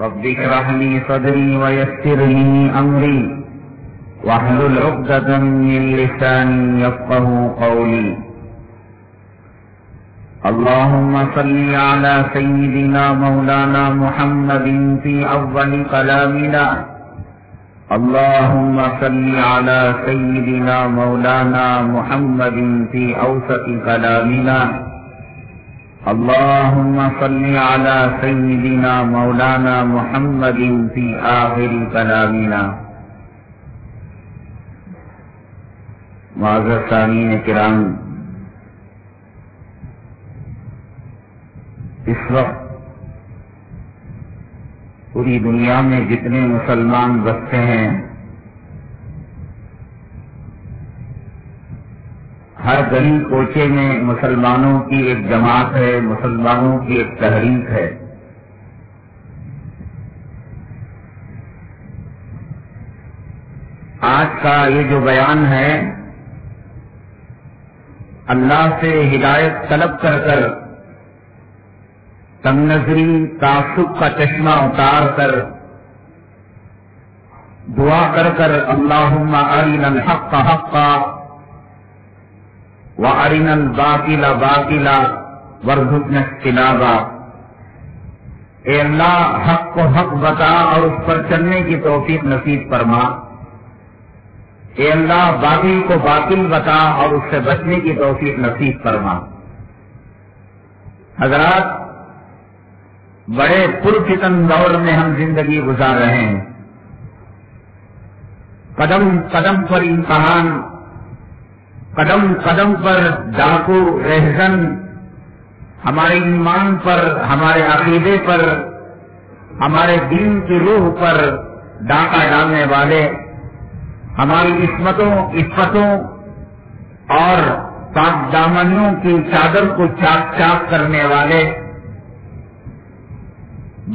رب اشرح لي صدري ويسر لي أمري واحلل عقدة من لساني يفقهوا قولي. اللهم صل على سيدنا مولانا محمد في أول كلامنا. اللهم صل على سيدنا مولانا محمد في أوسط كلامنا. اللهم صل على سيدنا مولانا محمد في آخر كلامنا. معزز سامعین کرام، اس وقت پوری دنیا میں جتنے مسلمان بستے ہیں، ہر گلی کوچے میں مسلمانوں کی ایک جماعت ہے، مسلمانوں کی ایک تحریک ہے. آج کا یہ جو بیان ہے، اللہ سے ہدایت طلب کر کر، تنگ نظری تعصب کا چشمہ اتار کر، دعا کر کر اللہم ارنا الحق حقا وارنا الباطل باطلا وارزقنا اجتنابا. اے اللہ، حق کو حق بتا اور اس پر چلنے کی توفیق نصیب فرما. اے اللہ، باطل کو باطل بتا اور اس سے بچنے کی توفیق نصیب فرما. حضرات، بڑے پرفتن دور میں ہم زندگی گزار رہے ہیں. قدم قدم پر امتحان، قدم قدم پر ڈاکو رہزن، ہمارے ایمان پر، ہمارے عقیدے پر، ہمارے دین کی روح پر ڈاکہ ڈالنے والے، ہماری عفتوں اور پاک دامنیوں کی چادر کو چاک چاک کرنے والے.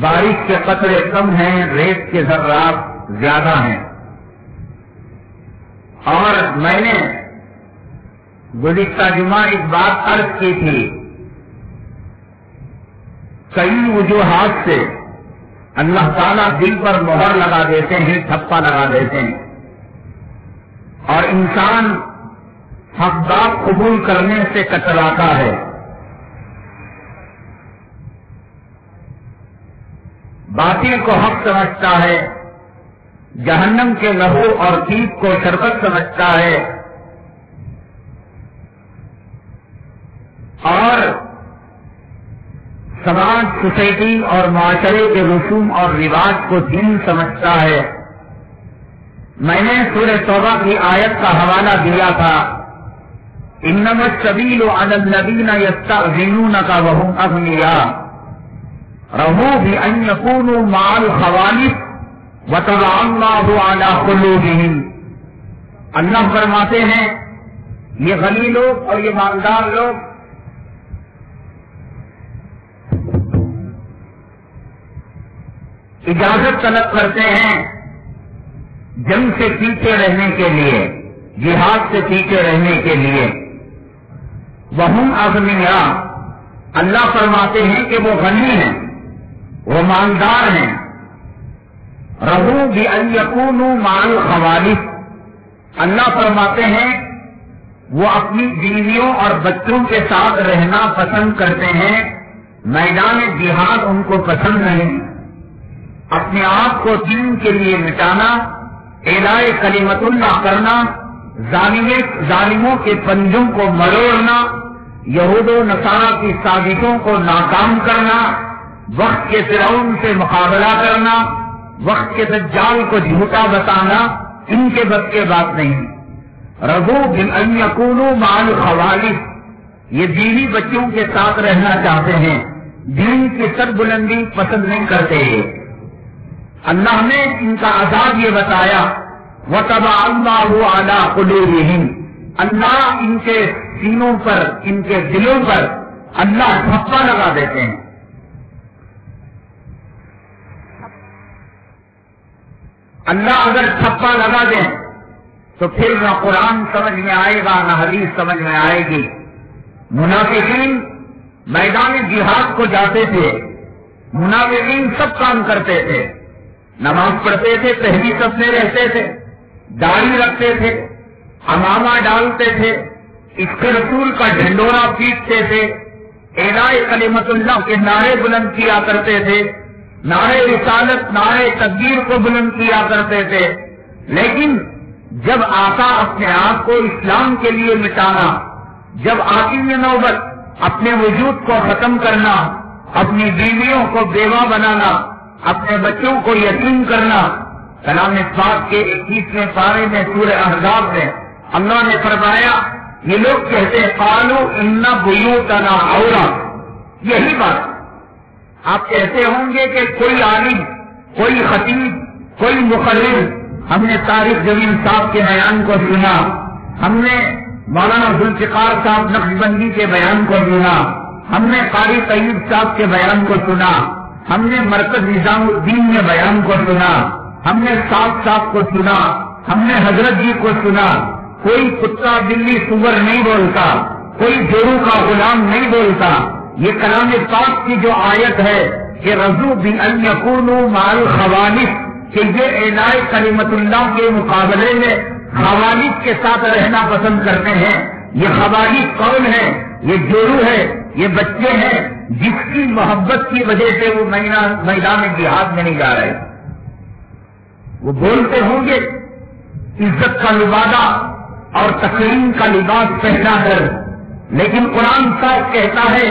بارش کے قطرے کم ہیں، ریت کے ذرات زیادہ ہیں. اور میں نے گزشتہ جمعہ ایک بات عرض کی تھی، کئی وجوہات سے اللہ تعالیٰ دل پر مہر لگا دیتے ہیں، ٹھپا لگا دیتے ہیں، اور انسان حق بات قبول کرنے سے کتراتا ہے. باطل کو حق سمجھتا ہے، جہنم کے لہو اور پیپ کو شربت سمجھتا ہے، اور سماج، سوسائٹی اور معاشرے کے رسوم اور رواج کو دین سمجھتا ہے. میں نے سورہ توبہ کی آیت کا حوالہ دیا تھا، انما السبیل علی الذین یستأذنونک وهم اغنیاء رضوا بأن یکونوا مع الخوالف وطبع اللہ علی قلوبہم. اللہ فرماتے ہیں یہ غنی لوگ اور یہ مالدار لوگ اجازت طلب کرتے ہیں جنگ سے پیچھے رہنے کے لیے، جہاد سے پیچھے رہنے کے لیے. وہم اغنیاء، اللہ فرماتے ہیں کہ وہ غنی ہیں، وہ مالدار ہیں. رضوا بأن یکونوا مع الخوالف، اللہ فرماتے ہیں وہ اپنی بیویوں اور بچوں کے ساتھ رہنا پسند کرتے ہیں، میدان جہاد ان کو پسند نہیں. اپنے آپ کو دین کے لیے مٹانا، اعلاء کلمت اللہ کرنا، ظالموں کے پنجوں کو مروڑنا، یہود و نصارہ کی سازشوں کو ناکام کرنا، وقت کے فرعون سے مقابلہ کرنا، وقت کے دجال کو جھوٹا بتانا، ان کے بس کے بات نہیں. رضوا بأن یکونوا مع الخوالف، یہ بیوی بچوں کے ساتھ رہنا چاہتے ہیں، دین کی سر بلندی پسند نہیں کرتے. اللہ نے ان کا عذاب یہ بتایا، وَطَبَعَ اللَّهُ عَلَىٰ قُلُوبِهِمْ، اللہ ان کے سینوں پر، ان کے دلوں پر اللہ ٹھپا لگا دیتے ہیں. اللہ اگر ٹھپا لگا دیں تو پھر نہ قرآن سمجھ میں آئے گا، نہ حدیث سمجھ میں آئے گی. منافقین میدان جہاد کو جاتے تھے، منافقین سب کام کرتے تھے، نماز پڑھتے تھے، پہلی صف میں رہتے تھے، داڑھی رکھتے تھے، امامہ ڈالتے تھے، اس کے رسول کا ڈھنڈورا پیٹتے تھے، اعلاء کلمت اللہ کے نعرے بلند کیا کرتے تھے، نعرے رسالت، نعرے تکبیر کو بلند کیا کرتے تھے. لیکن جب آقا اپنے آپ کو اسلام کے لیے مٹانا، جب آتی ہے نوبت اپنے وجود کو ختم کرنا، اپنی بیویوں کو بیوہ بنانا، اپنے بچوں کو یتیم کرنا، کلام پاک کے 21ویں پارے میں سورہ احزاب میں اللہ نے فرمایا، یہ لوگ کہتے ہیں قالوا ان بیوتنا عورہ. یہی بات آپ کہتے ہوں گے کہ کوئی عالم، کوئی خطیب، کوئی مقرر، ہم نے طارق جمیل صاحب کے بیان کو سنا، ہم نے مولانا ذوالفقار صاحب نقشبندی کے بیان کو سنا، ہم نے قاری طیب صاحب کے بیان کو سنا، ہم نے مرکز نظام الدین میں بیان کو سنا، ہم نے صاحب کو سنا، ہم نے حضرت جی کو سنا. کوئی کتا بلی سور نہیں بولتا، کوئی جورو کا غلام نہیں بولتا. یہ کلام پاک کی جو آیت ہے کہ رضو بأن یکونوا مع الخوالف، کہ یہ اعلاء کلمت اللہ کے مقابلے میں خوالف کے ساتھ رہنا پسند کرتے ہیں. یہ خوالف کون ہے؟ یہ جورو ہے، یہ بچے ہیں جس کی محبت کی وجہ سے وہ میدان جہاد میں نہیں جا رہے. وہ بولتے ہوں گے عزت کا لبادہ اور تقریم کا لباس پہنا کر، لیکن قرآن صاحب کہتا ہے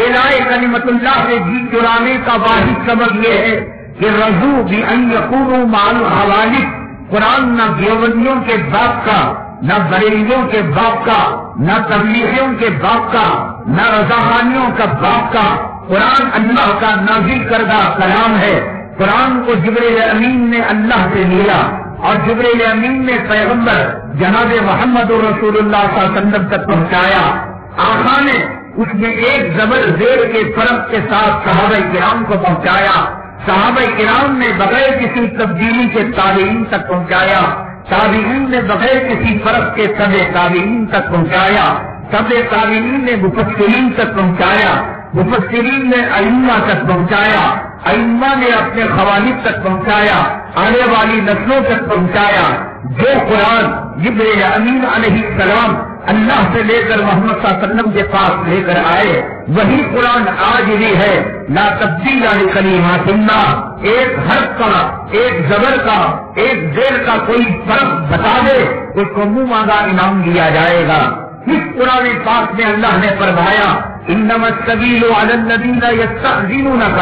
اعلاء کلمت اللہ سے جی چرانے کا واحد سبب یہ ہے کہ رضو بأن یکونوا مع الخوالف. قرآن نہ دیوبندیوں کے باپ کا، نہ بریلیوں کے باپ کا، نہ تبلیغیوں کے باپ کا، نہ رضاخانیوں کا باپ کا. قرآن اللہ کا نازل کردہ کلام ہے. قرآن کو جبریل امین نے اللہ سے لیا اور جبریل امین نے پیغمبر جناب محمد رسول اللہ صلی اللہ علیہ وسلم تک پہنچایا. آقا نے اس میں ایک زبر زیر کے فرق کے ساتھ صحابہ کرام کو پہنچایا. صحابہ کرام نے بغیر کسی تبدیلی کے تابعین تک پہنچایا. تابعین نے بغیر کسی فرق کے سب تابعین تک پہنچایا. سب تابعین نے مفسرین تک پہنچایا. مفسرین نے ائمہ تک پہنچایا. ائمہ نے اپنے خوالف تک پہنچایا. آنے والی نسلوں تک پہنچایا. جو قرآن جبریل امین علیہ السلام اللہ سے لے کر محمد صلی اللہ علیہ وسلم کے پاس لے کر آئے، وہی قرآن آج بھی ہے. لا تبدیل لکلمات اللہ. ایک حرف کا، ایک زبر کا، ایک زیر کا کوئی فرق بتا دے، اس کو منہ مانگا انعام دیا جائے گا. اس قرآن پاک میں اللہ نے فرمایا انما السبیل علی الذین یستأذنونک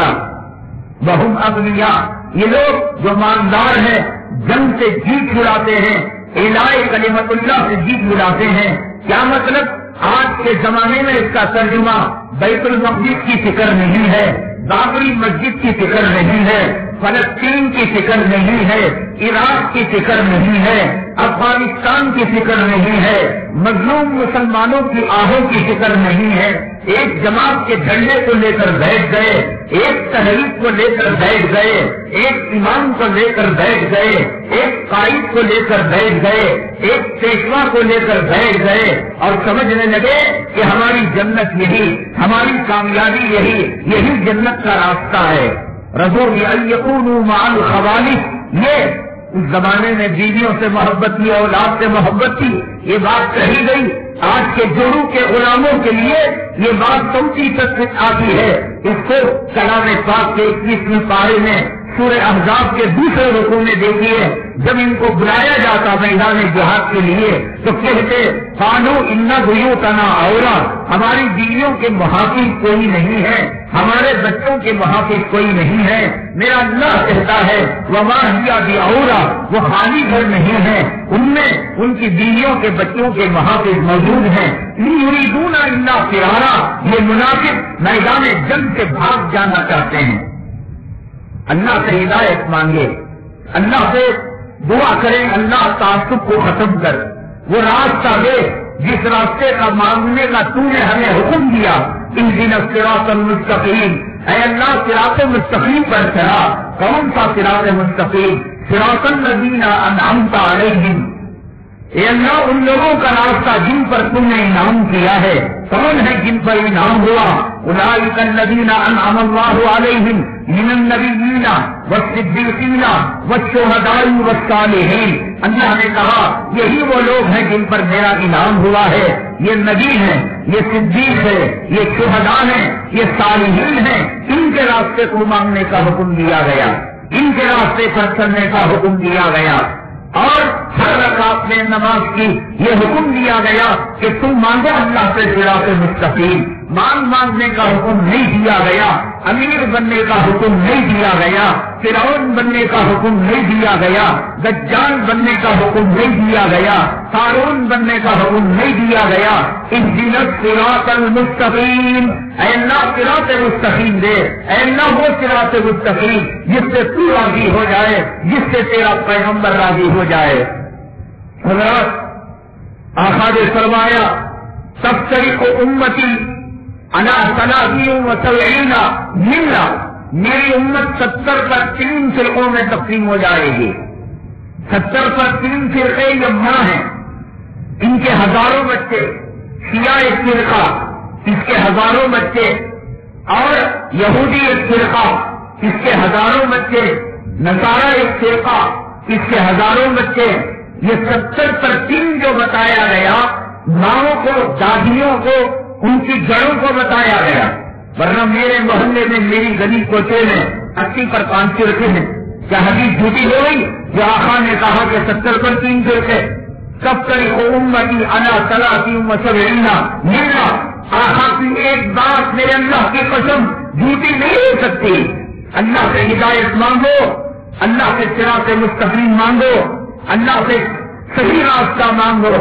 وہم اغنیاء. یہ لوگ جو مالدار ہیں جنگ سے جیت چھڑاتے ہیں، اعلاء کلمت اللہ سے جیت چھڑاتے ہیں. کیا مطلب؟ آج کے زمانے میں اس کا ترجمہ بیت المقدس کی فکر نہیں ہے، بابری مسجد کی فکر نہیں ہے، فلسطین کی فکر نہیں ہے، عراق کی فکر نہیں ہے، افغانستان کی فکر نہیں ہے، مظلوم مسلمانوں کی آہوں کی فکر نہیں ہے. ایک جماعت کے جھنڈے کو لے کر بیٹھ گئے، ایک تحریک کو لے کر بیٹھ گئے، ایک امام کو لے کر بیٹھ گئے، ایک قائد کو لے کر بیٹھ گئے، ایک پیشوا کو لے کر بیٹھ گئے اور سمجھنے لگے کہ ہماری جنت یہی، ہماری کامیابی یہی جنت کا راستہ ہے. رضو بأن یکونوا مع الخوالف. یہ اس زمانے میں بیویوں سے محبت کی، اولاد سے محبت کی، یہ بات کہی گئی. آج کے جورو کے غلاموں کے لیے یہ بات سمجھی تک آتی ہے. اس کو کلام پاک کے 21ویں پارے میں سورہ احزاب کے دوسرے رکوع میں دیکھیے، جب ان کو بلایا جاتا میدان جہاد کے لیے تو کہتے قالوا ان بیوتنا عورہ. ہماری بیویوں کے محافظ کوئی نہیں ہے، ہمارے بچوں کے محافظ کوئی نہیں ہے. میرا اللہ کہتا ہے وما ہی بعورہ، وہ خالی گھر نہیں ہے، ان میں ان کی بیویوں کے بچوں کے محافظ موجود ہیں. یریدون الا فرارا. یہ منافق میدان جنگ سے بھاگ جانا چاہتے ہیں. اللہ سے ہدایت مانگے، اللہ سے دعا کریں اللہ تعصب کو ختم کر، وہ راستہ دے جس راستے کا مانگنے کا تو نے ہمیں حکم دیا. اہدنا الصراط المستقیم. اے اللہ صراط مستقیم پر چلا. کون سا صراط مستقیم؟ صراط الذین انعمت علیہم. اے اللہ ان لوگوں کا راستہ جن پر تم نے انعام کیا ہے. کون ہے جن پر انعام ہوا؟ اولئک الذین انعم اللہ علیہم من النبیین والصدیقین والشہداء والصالحین. اللہ نے کہا یہی وہ لوگ ہیں جن پر میرا انعام ہوا ہے. یہ نبی ہیں، یہ صدیق ہے، یہ شہداء ہیں، یہ صالحین ہیں. ان کے راستے کو مانگنے کا حکم دیا گیا، ان کے راستے پر چلنے کا حکم دیا گیا. اور ہر رکعت میں نماز کی یہ حکم دیا گیا کہ تم مانگو اللہ سے صراط مستقیم. مانگنے کا حکم نہیں دیا گیا، امیر بننے کا حکم نہیں دیا گیا، فرعون بننے کا حکم نہیں دیا گیا، دجال بننے کا حکم نہیں دیا گیا، قارون بننے کا حکم نہیں دیا گیا. اهدنا الصراط المستقیم. اے اللہ صراط مستقیم دے، اے اللہ وہ صراط مستقیم جس سے تو راضی ہو جائے، جس سے تیرا پیغمبر راضی ہو جائے. حضرات آقا نے فرمایا تفترق امتی انا 73 ملہ. میری امت 70 پر 3 فرقوں میں تقسیم ہو جائے گی. 70 پر 3 فرقے یمنا ہیں، ان کے ہزاروں بچے. شیعہ ایک فرقہ، اس کے ہزاروں بچے. اور یہودی ایک فرقہ، اس کے ہزاروں بچے. نصارہ ایک فرقہ، اس کے ہزاروں بچے. یہ 70 پر 3 جو بتایا گیا، ماؤں کو، دادیوں کو، ان کی جڑوں کو بتایا گیا. ورنہ میرے محلے میں، میری گلی کوچے میں 80 پر 5 فرقے ہیں. کیا حدیث جھوٹی ہو گئی؟ جو آقا نے کہا کہ 70 پر 3 فرقے. کب کری امتی انا 73 ملہ. آقا کی ایک بات میرے اللہ کی قسم جھوٹی نہیں ہو سکتی. اللہ سے ہدایت مانگو، اللہ سے صراط مستقیم مانگو، اللہ سے صحیح راستہ مانگو.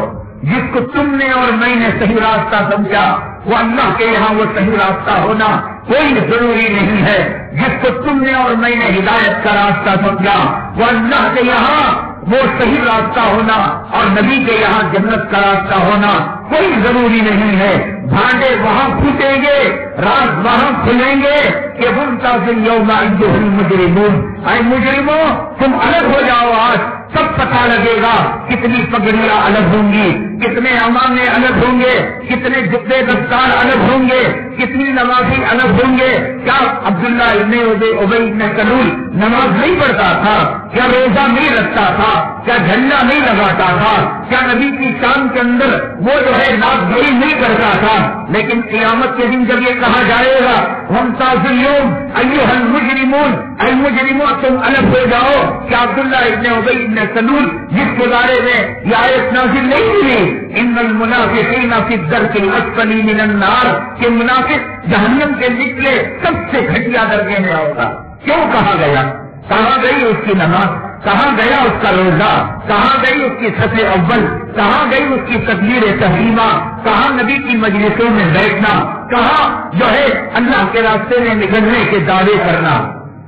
جس کو تم نے اور میں نے صحیح راستہ سمجھا، وہ اللہ کے یہاں وہ صحیح راستہ ہونا کوئی ضروری نہیں ہے. جس کو تم نے اور میں نے ہدایت کا راستہ سمجھا، وہ اللہ کے یہاں وہ صحیح راستہ ہونا اور نبی کے یہاں جنت کا راستہ ہونا کوئی ضروری نہیں ہے. بھانڈے وہاں پھوٹیں گے، راز وہاں کھلیں گے کہ منتظر یوم ایھا المجرمون. اے مجرموں تم الگ ہو جاؤ. آج سب پتہ لگے گا کتنی پگڑیاں الگ ہوں گی، کتنے امامے الگ ہوں گے، کتنے جبے دستار الگ ہوں گے، کتنی نمازی الگ ہوں گے. کیا عبداللہ ابن ابی ابن سلول نماز نہیں پڑھتا تھا؟ کیا روزہ نہیں رکھتا تھا؟ کیا جھنڈا نہیں لگاتا تھا؟ کیا نبی کی شان کے اندر وہ جو ہے نافرمانی نہیں کرتا تھا؟ لیکن قیامت کے دن جب یہ کہا جائے گا وامتازوا اليوم ایھا المجرمون، اے مجرموں تم الگ ہو جاؤ. کیا عبداللہ ابن ابی ابن سلول جس کے بارے میں یہ آیت نازل نہیں ہوئی ان المنافقین فی الدرک الاسفل من النار، کہ منافق جہنم کے نچلے سب سے گھٹیا درجے میں ہوگا. کیوں کہا گیا؟ کہاں گئی اس کی نماز؟ کہاں گیا اس کا روزہ؟ کہاں گئی اس کی صف اول؟ کہاں گئی اس کی تکبیر تحریمہ؟ کہاں نبی کی مجلسوں میں بیٹھنا؟ کہاں جو ہے اللہ کے راستے میں نکلنے کے دعوے کرنا؟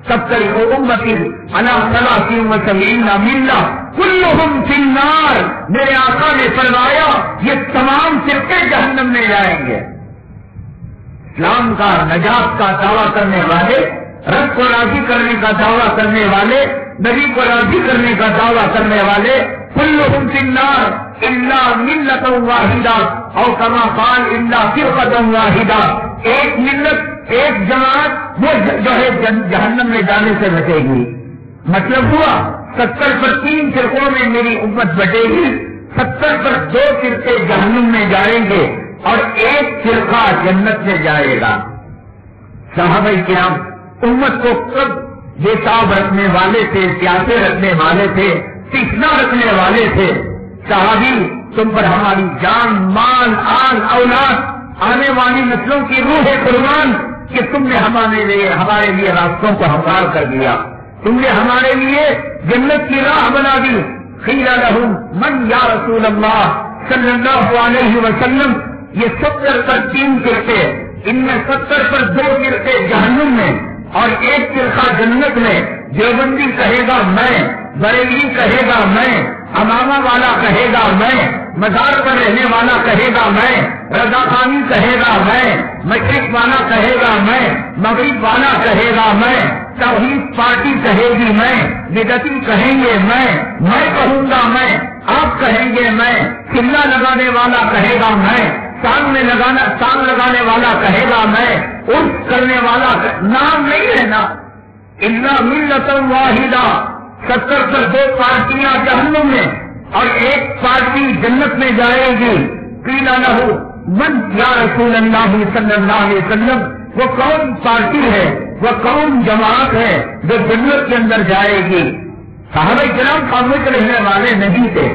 سب کری امتی انا 73 ملہ کلہم فی النار. میرے آقا نے فرمایا یہ تمام فرقے جہنم میں جائیں گے. اسلام کا، نجات کا دعویٰ کرنے والے، رب کو راضی کرنے کا دعویٰ کرنے والے، نبی کو راضی کرنے کا دعویٰ کرنے والے، کلہم فی النار الا ملۃ واحدہ او کما قال الا فرقۃ واحدہ. ایک ملت، ایک جماعت وہ جو ہے جہنم میں جانے سے بچے گی. مطلب ہوا 70 پر 3 فرقوں میں میری امت بٹے گی. 70 پر 2 فرقے جہنم میں جائیں گے اور ایک فرقہ جنت میں جائے گا. صحابہ کرام امت کو کب بےتاب رکھنے والے تھے، پیاسے رکھنے والے تھے، تشنا رکھنے والے تھے. صحابی تم پر ہماری جان، مال، آل، اولاد، آنے والی نسلوں کی روح قربان کہ تم نے ہمارے لیے راستوں کو ہموار کر دیا، تم نے ہمارے لیے جنت کی راہ بنا دی. قیل لہم من یا رسول اللہ صلی اللہ علیہ وسلم. یہ 70 پر 3 فرقے، ان میں 70 پر 2 فرقے جہنم میں اور ایک فرقہ جنت میں. دیوبندی کہے گا میں، بریلوی کہے گا میں، امامہ والا کہے گا میں، مزار پر رہنے والا کہے گا میں، رضا خانی کہے گا میں، مشرق والا کہے گا میں، مغرب والا کہے گا میں، توحید پارٹی کہے گی میں، بدعتی کہیں گے میں کہوں گا میں، آپ کہیں گے میں، چلا لگانے والا کہے گا میں، سانگ لگانے والا کہے گا میں، عرف کرنے والا نام نہیں ہے نا. الا ملت واحدہ 70 پر 2 پارٹیاں جہنم میں اور 1 پارٹی جنت میں جائے گی. قیل لہ من یا رسول اللہ صلی اللہ علیہ وسلم، وہ کون پارٹی ہے، وہ کون جماعت ہے جو جنت کے اندر جائے گی؟ صحابہ کرام خاموش رہنے والے نہیں تھے.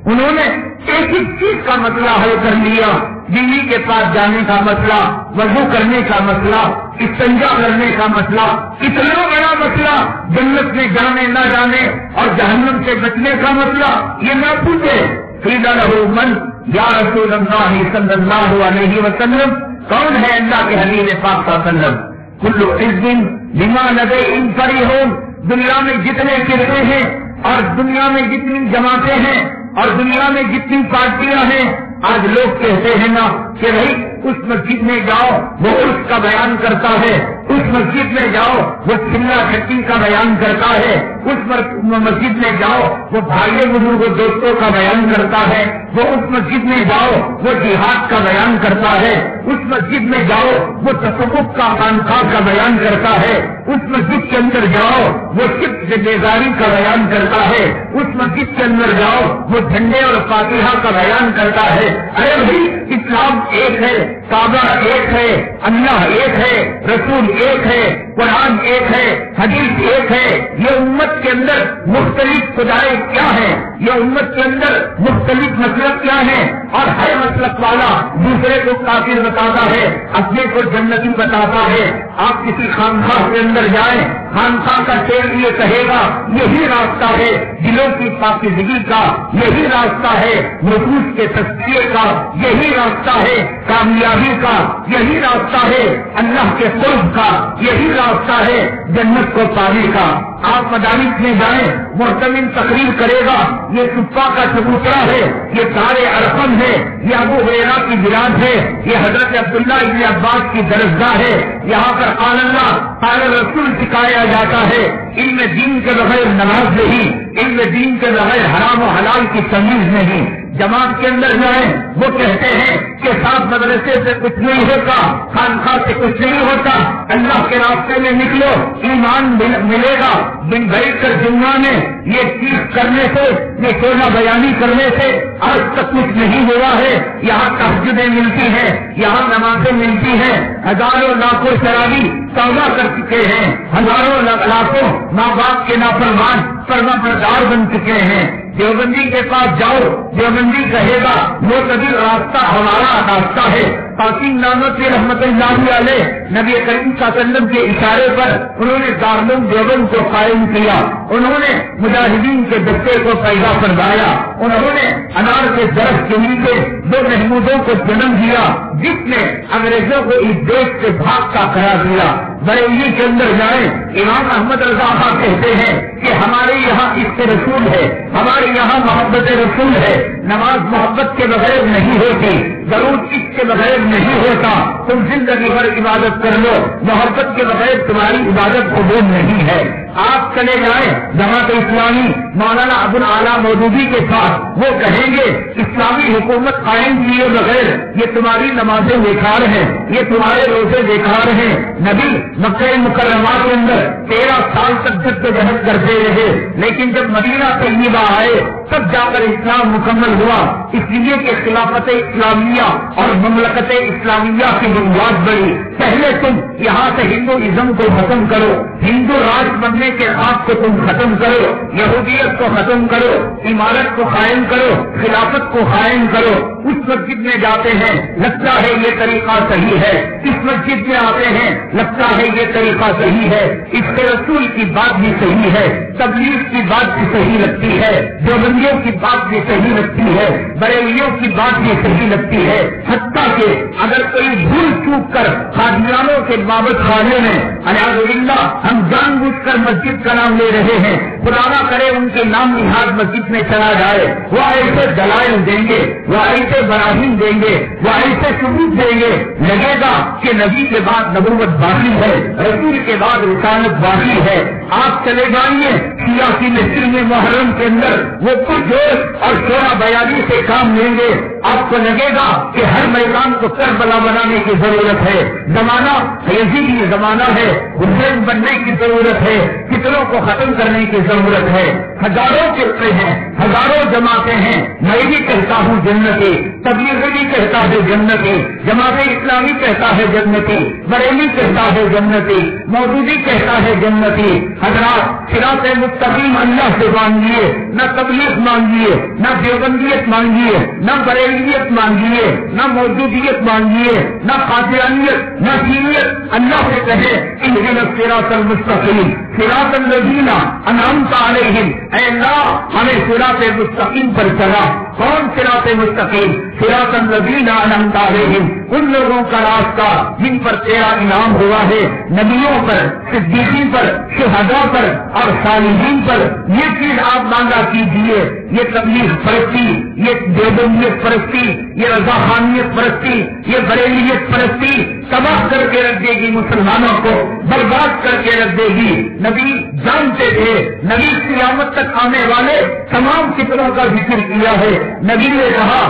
انہوں نے ایک ہی چیز کا مسئلہ حل کر لیا، بیوی کے پاس جانے کا مسئلہ، وضو کرنے کا مسئلہ، استنجا کرنے کا مسئلہ. اتنا بڑا مسئلہ جنت میں جانے نہ جانے اور جہنم سے بچنے کا مسئلہ یہ نہ پوچھے. قیل لہ من یا رسول اللہ صلی اللہ علیہ وسلم، کون ہے اللہ کے حبیب پاک صلی اللہ علیہ وسلم؟ کل حزب بما لدیہم فرحون، دنیا میں جتنے فرقے ہیں اور دنیا میں جتنی جماعتیں ہیں اور دنیا میں جتنی پارٹیاں ہیں، آج لوگ کہتے ہیں نا کہ بھائی اس مسجد میں جاؤ وہ عرف کا بیان کرتا ہے، اس مسجد میں جاؤ وہ چلا چھٹی کا بیان کرتا ہے، اس مسجد میں جاؤ وہ بھائی بزرگ دوستوں کا بیان کرتا ہے، وہ اس مسجد میں جاؤ وہ جہاد کا بیان کرتا ہے، اس مسجد میں جاؤ وہ تصوف کا خانقاہ کا بیان کرتا ہے، اس مسجد کے اندر جاؤ وہ شرک سے بیزاری کا بیان کرتا ہے، اس مسجد کے اندر جاؤ وہ جھنڈے اور فاتحہ کا بیان کرتا ہے. ارے بھائی اسلام ایک ہے، کعبہ ایک ہے، اللہ ایک ہے، رسول ایک ہے، قرآن ایک ہے، حدیث ایک ہے. یہ امت کے اندر مختلف خدائیں کیا ہیں، یہ امت کے اندر مختلف مسلک کیا ہیں، اور ہر مسلک والا دوسرے کو کافر بتاتا ہے، اپنے کو جنتی بتاتا ہے. آپ کسی خانقاہ کے اندر جائیں، خانقاہ کا شیر یہ کہے گا یہی راستہ ہے دلوں کی پاکیزگی کا، یہی راستہ ہے نفوس کے تزکیے کا، یہی راستہ ہے کامیابی کا، یہی راستہ ہے اللہ کے قرب کا، یہی راستہ ہے جنت کو پانے کا. آپ مدارس میں جائیں، محتمل تقریر کرے گا یہ صفا کا چبوترا ہے، یہ سارے ارقم ہے، یہ ابو ہریرہ کی بلاد ہے، یہ حضرت عبداللہ ابن عباس کی درسگاہ ہے. یہاں پر قال اللہ قال رسول سکھایا جاتا ہے. علم دین کے بغیر نماز نہیں، علم دین کے بغیر حرام و حلال کی تمیز نہیں. جماعت کے اندر جائیں، وہ کہتے ہیں کہ صاحب مدرسے سے کچھ نہیں ہوتا، خانقاہ سے کچھ نہیں ہوتا، اللہ کے راستے میں نکلو ایمان ملے گا. بن بیٹھ کر جمعہ میں یہ چیز کرنے سے، یہ سونا بیانی کرنے سے آج تک کچھ نہیں ہوا ہے. یہاں تہجدیں ملتی ہیں، یہاں نمازیں ملتی ہیں، ہزاروں لاکھوں شرابی توبہ کر چکے ہیں، ہزاروں لاکھوں ماں باپ کے نافرمان فرما بردار بن چکے ہیں. دیوبندی کے پاس جاؤ، دیوبندی کہے گا وہ کبھی راستہ ہمارا راستہ ہے. قاسم نانوتوی رحمت اللہ علیہ نبی کریم صلی اللہ علیہ وسلم کے اشارے پر انہوں نے دارالعلوم دیوبند کو قائم کیا، انہوں نے مجاہدین کے دستے کو پیدا فرمایا، انہوں نے انار کے درخت کے نیچے 2 محمودوں کو جنم دیا جس نے انگریزوں کو اس دیش سے بھاگ کا قرار دیا. بریلی کے اندر جائیں، امام احمد رضا خان کہتے ہیں کہ ہمارے یہاں عشق رسول ہے، ہمارے یہاں محبت رسول ہے. نماز محبت کے بغیر نہیں ہوتی، ضرور عشق کے بغیر نہیں ہوتا. تم زندگی بھر عبادت کر لو، محبت کے بغیر تمہاری عبادت قبول نہیں ہے. آپ چلے جائیں جماعت اسلامی مولانا ابو الاعلیٰ مودودی کے ساتھ، وہ کہیں گے اسلامی حکومت قائم کیے بغیر یہ تمہاری نمازیں بیکار ہیں، یہ تمہارے روزے بیکار ہیں. نبی مکہ مکرمہ کے اندر 13 سال تک جدوجہد کرتے رہے، لیکن جب مدینہ طیبہ آئے تب جا کر اسلام مکمل ہوا. اس لیے کہ خلافت اسلامیہ اور مملکت اسلامیہ کی بنیاد بڑی. پہلے تم یہاں سے ہندوازم کو ختم کرو، ہندو راج بننے کے آپ کو تم ختم کرو، یہودیت کو ختم کرو، عمارت کو قائم کرو، خلافت کو قائم کرو. اس مسجد میں جاتے ہیں لگتا ہے یہ طریقہ صحیح ہے، اس مسجد میں آتے ہیں لگتا ہے یہ طریقہ صحیح ہے. اس کے رسول کی بات بھی صحیح ہے، تبلیغ کی بات بھی صحیح لگتی ہے، دیوبندیوں کی بات بھی صحیح لگتی ہے، بریلیوں کی بات بھی صحیح لگتی ہے. حتیٰ کہ اگر کوئی بھول چوک کر قادیانوں کے بابت خانے میں الیاذ باللہ ہم جان بوجھ کر مسجد کا نام لے رہے ہیں، خدا نہ کرے ان کے نام نہاد مسجد میں چلا جائے، وہ ایسے دلائل دیں گے، وہ ایسے براہین دیں گے، وہ ایسے ثبوت دیں گے، لگے گا کہ نبی کے بعد نبوت باقی ہے، رسول کے بعد رسالت باقی ہے. آپ چلے جائیے سیاسی محفل میں محرم کے اندر وہ پرجوش اور شورا بیانی سے کام لیں گے. آپ کو لگے گا کہ ہر میدان کو کربلا بنانے کی ضرورت ہے. زمانہ یزیدی زمانہ ہے, حسین بننے کی ضرورت ہے, کتنوں کو ختم کرنے کی ضرورت ہے. ہزاروں فرقے ہیں, ہزاروں جماعتیں ہیں. میں بھی کہتا ہوں جنتی, تبلیغی بھی کہتا ہے جنتی, جماعت اسلامی کہتا ہے جنتی, بریلی کہتا ہے جنتی, مودودی کہتا ہے جنتی. حضرات صراط مستقیم اللہ سے مانگیے, نہ تبلیغ مانگیے, نہ دیوبندیت مانگیے, نہ بریلیت مانگیے, نہ مودودیت مانگیے, نہ قادیانیت, نہ شیعیت. اللہ سے کہے اہدنا الصراط المستقیم صراط الذین انعمت علیہم, اے اللہ ہمیں صراط مستقیم پر چلا. کون صراط مستقیم؟ صراط الذین انعمت علیہم, ان لوگوں کا راستہ جن پر تیرا انعام ہوا ہے, نبیوں پر, صدیقین پر, شہداء پر اور صالحین پر. یہ چیز آپ مانگا کیجیے. یہ تبلیغ پرستی, یہ دیوبندیت پرستی, یہ رضاخانیت پرستی, یہ بریلیت پرستی تباہ کر کے رکھ دے گی, مسلمانوں کو برباد کر کے رکھ دے گی. نبی جانتے تھے, نبی قیامت تک آنے والے تمام فطروں کا ذکر کیا ہے. نبی نے کہا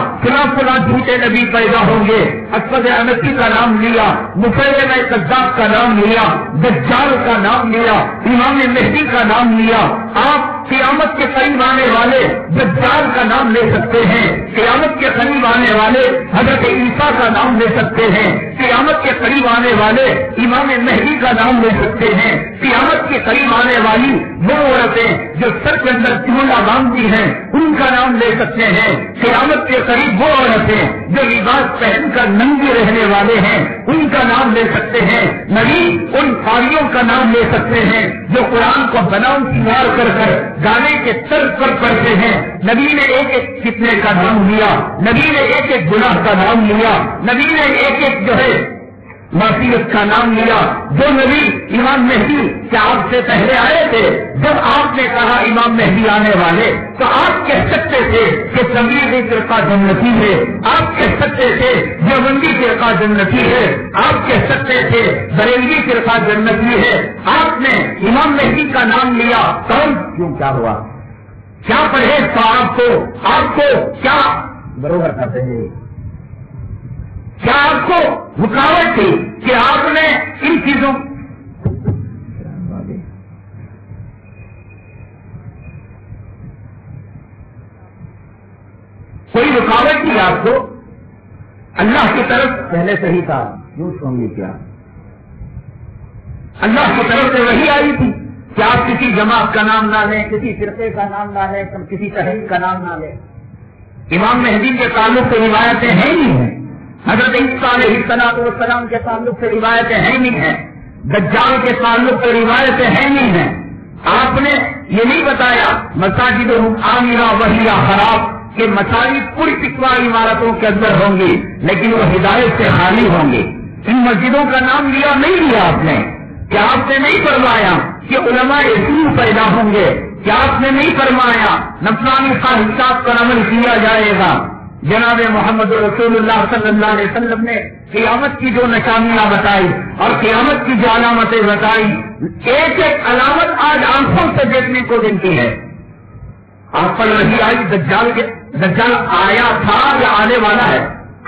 فلاں جھوٹے نبی پیدا ہوں گے. اسود انسی کا نام لیا, مسیلمہ کذاب کا نام لیا, دجال کا نام لیا, امام مہدی کا نام لیا. آپ قیامت کے قریب آنے والے دجال کا نام لے سکتے ہیں, قیامت کے قریب آنے والے حضرت عیسیٰ کا نام لے سکتے ہیں, قیامت کے قریب آنے والے امام مہدی کا نام لے سکتے ہیں, قیامت کے قریب آنے والی وہ عورتیں جو سر کے اندر چولا باندھتی ہیں ان کا نام لے سکتے ہیں, قیامت کے قریب وہ عورتیں جو لباس پہن کر ننگی رہنے والے ہیں ان کا نام لے سکتے ہیں. نبی ان قاریوں کا نام لے سکتے ہیں جو قرآن کو بناؤ سنوار کر گانے کے طرز پر پڑھتے ہیں. نبی نے ایک ایک فتنے کا نام لیا, نبی نے ایک ایک گناہ کا نام لیا, نبی نے ایک ایک جو ہے معصیت کا نام لیا. جو نبی امام مہدی کیا آپ سے پہلے آئے تھے, جب آپ نے کہا امام مہدی آنے والے تو آپ کہہ سکتے تھے کہ تبلیغی فرقہ جنتی ہے, آپ کہہ سکتے تھے دیوبندی فرقہ جنتی ہے, آپ کہہ سکتے تھے بریلوی فرقہ جنتی ہے. آپ نے امام مہدی کا نام لیا, کون کیوں کیا ہوا؟ کیا پرہیز تھا آپ کو کیا بروبر کرتے ہیں؟ کیا آپ کو رکاوٹ تھی کہ آپ نے ان چیزوں کوئی رکاوٹ تھی آپ کو؟ اللہ کی طرف پہلے سے ہی تھا, جھوٹ ہوں گے کیا؟ اللہ کی طرف سے وہی آئی تھی کہ آپ کسی جماعت کا نام نہ لیں, کسی فرقے کا نام نہ لیں, کسی تحریک کا نام نہ لیں. امام مہدی کے تعلق سے روایتیں ہیں ہی ہیں, حضرت عیسیٰ علیہ السلام کے تعلق سے روایتیں ہیں نہیں ہیں, دجال کے تعلق سے روایتیں ہیں نہیں ہیں. آپ نے یہ نہیں بتایا مساجد عامرہ وہیہ خراب کہ مساجد پوری پکوا عمارتوں کے اندر ہوں گی لیکن وہ ہدایت سے خالی ہوں گی. ان مسجدوں کا نام لیا نہیں لیا آپ نے؟ کیا آپ نے نہیں فرمایا کہ علماء سوء پیدا ہوں گے؟ کیا آپ نے نہیں فرمایا نفسانی خواہشات پر عمل کیا جائے گا؟ جناب محمد رسول اللہ صلی اللہ علیہ وسلم نے قیامت کی جو نشانیاں بتائی اور قیامت کی جو علامتیں بتائی, ایک ایک علامت آج آنکھوں سے دیکھنے کو ملتی ہے. آپ پر رہی آئی دجال آیا تھا یا آنے والا ہے؟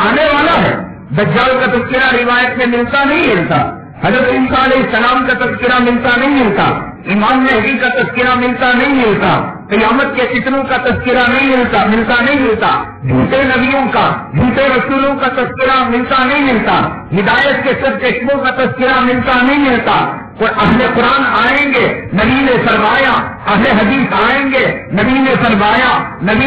آنے والا ہے. دجال کا تذکرہ روایت میں ملتا نہیں ملتا, حضرت عیسیٰ علیہ السلام کا تذکرہ ملتا نہیں ملتا, امام مہدی کا تذکرہ ملتا نہیں ملتا, قیامت کے فتنوں کا تذکرہ نہیں ملتا نہیں ملتا, جھوٹے نبیوں کا, جھوٹے رسولوں کا تذکرہ ملتا نہیں ملتا, ہدایت کے سب چشموں کا تذکرہ ملتا نہیں ملتا. اور اہل قرآن آئیں گے, نبی نے فرمایا, اہل حدیث آئیں گے, نبی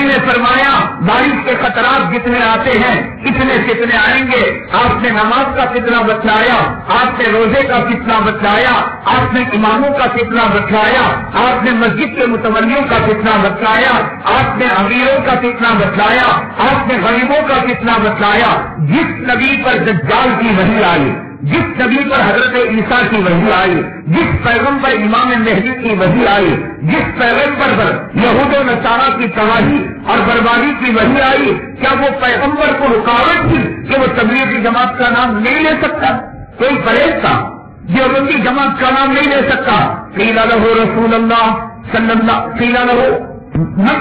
نے فرمایا بارش کے خطرات جتنے آتے ہیں اتنے فتنے آئیں گے. آپ نے نماز کا فتنہ بتلایا, آپ نے روزے کا فتنہ بتلایا, آپ نے اماموں کا فتنہ بتلایا, آپ نے مسجد کے متولیوں کا فتنہ بتلایا, آپ نے امیروں کا فتنہ بتلایا, آپ نے غریبوں کا فتنہ بتلایا. جس نبی پر دجال کی وحی آئی, جس نبی پر حضرت عیسیٰ کی وحی آئی, جس پیغمبر پر امام مہدی کی وحی آئی, جس پیغمبر پر یہود و نصارہ کی تباہی اور بربادی کی وحی آئی, کیا وہ پیغمبر کو رکاوٹ تھی کہ وہ تبلیغی جماعت کا نام نہیں لے سکتا؟ کوئی پرہیز تھا؟ دیوبندی جماعت کا نام نہیں لے سکتا. قیل لہ رسول اللہ صلی اللہ قیل لہ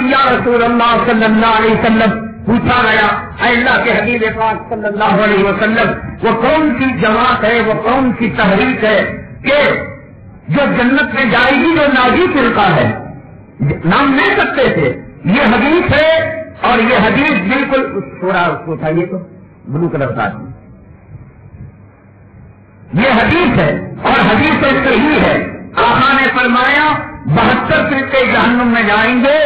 یا رسول اللہ صلی اللہ علیہ وسلم، پوچھا گیا اے اللہ کے حبیب پاک صلی اللہ علیہ وسلم، وہ کون سی جماعت ہے، وہ کون سی تحریک ہے کہ جو جنت میں جائے گی، جو ناجی فرقہ ہے؟ نام لے سکتے تھے. یہ حدیث ہے اور یہ حدیث بالکل تھوڑا کو اٹھائیے تو بلو کلر کا آدمی، یہ حدیث ہے اور حدیث صحیح ہے. آقا نے فرمایا 72 فرقے جہنم میں جائیں گے،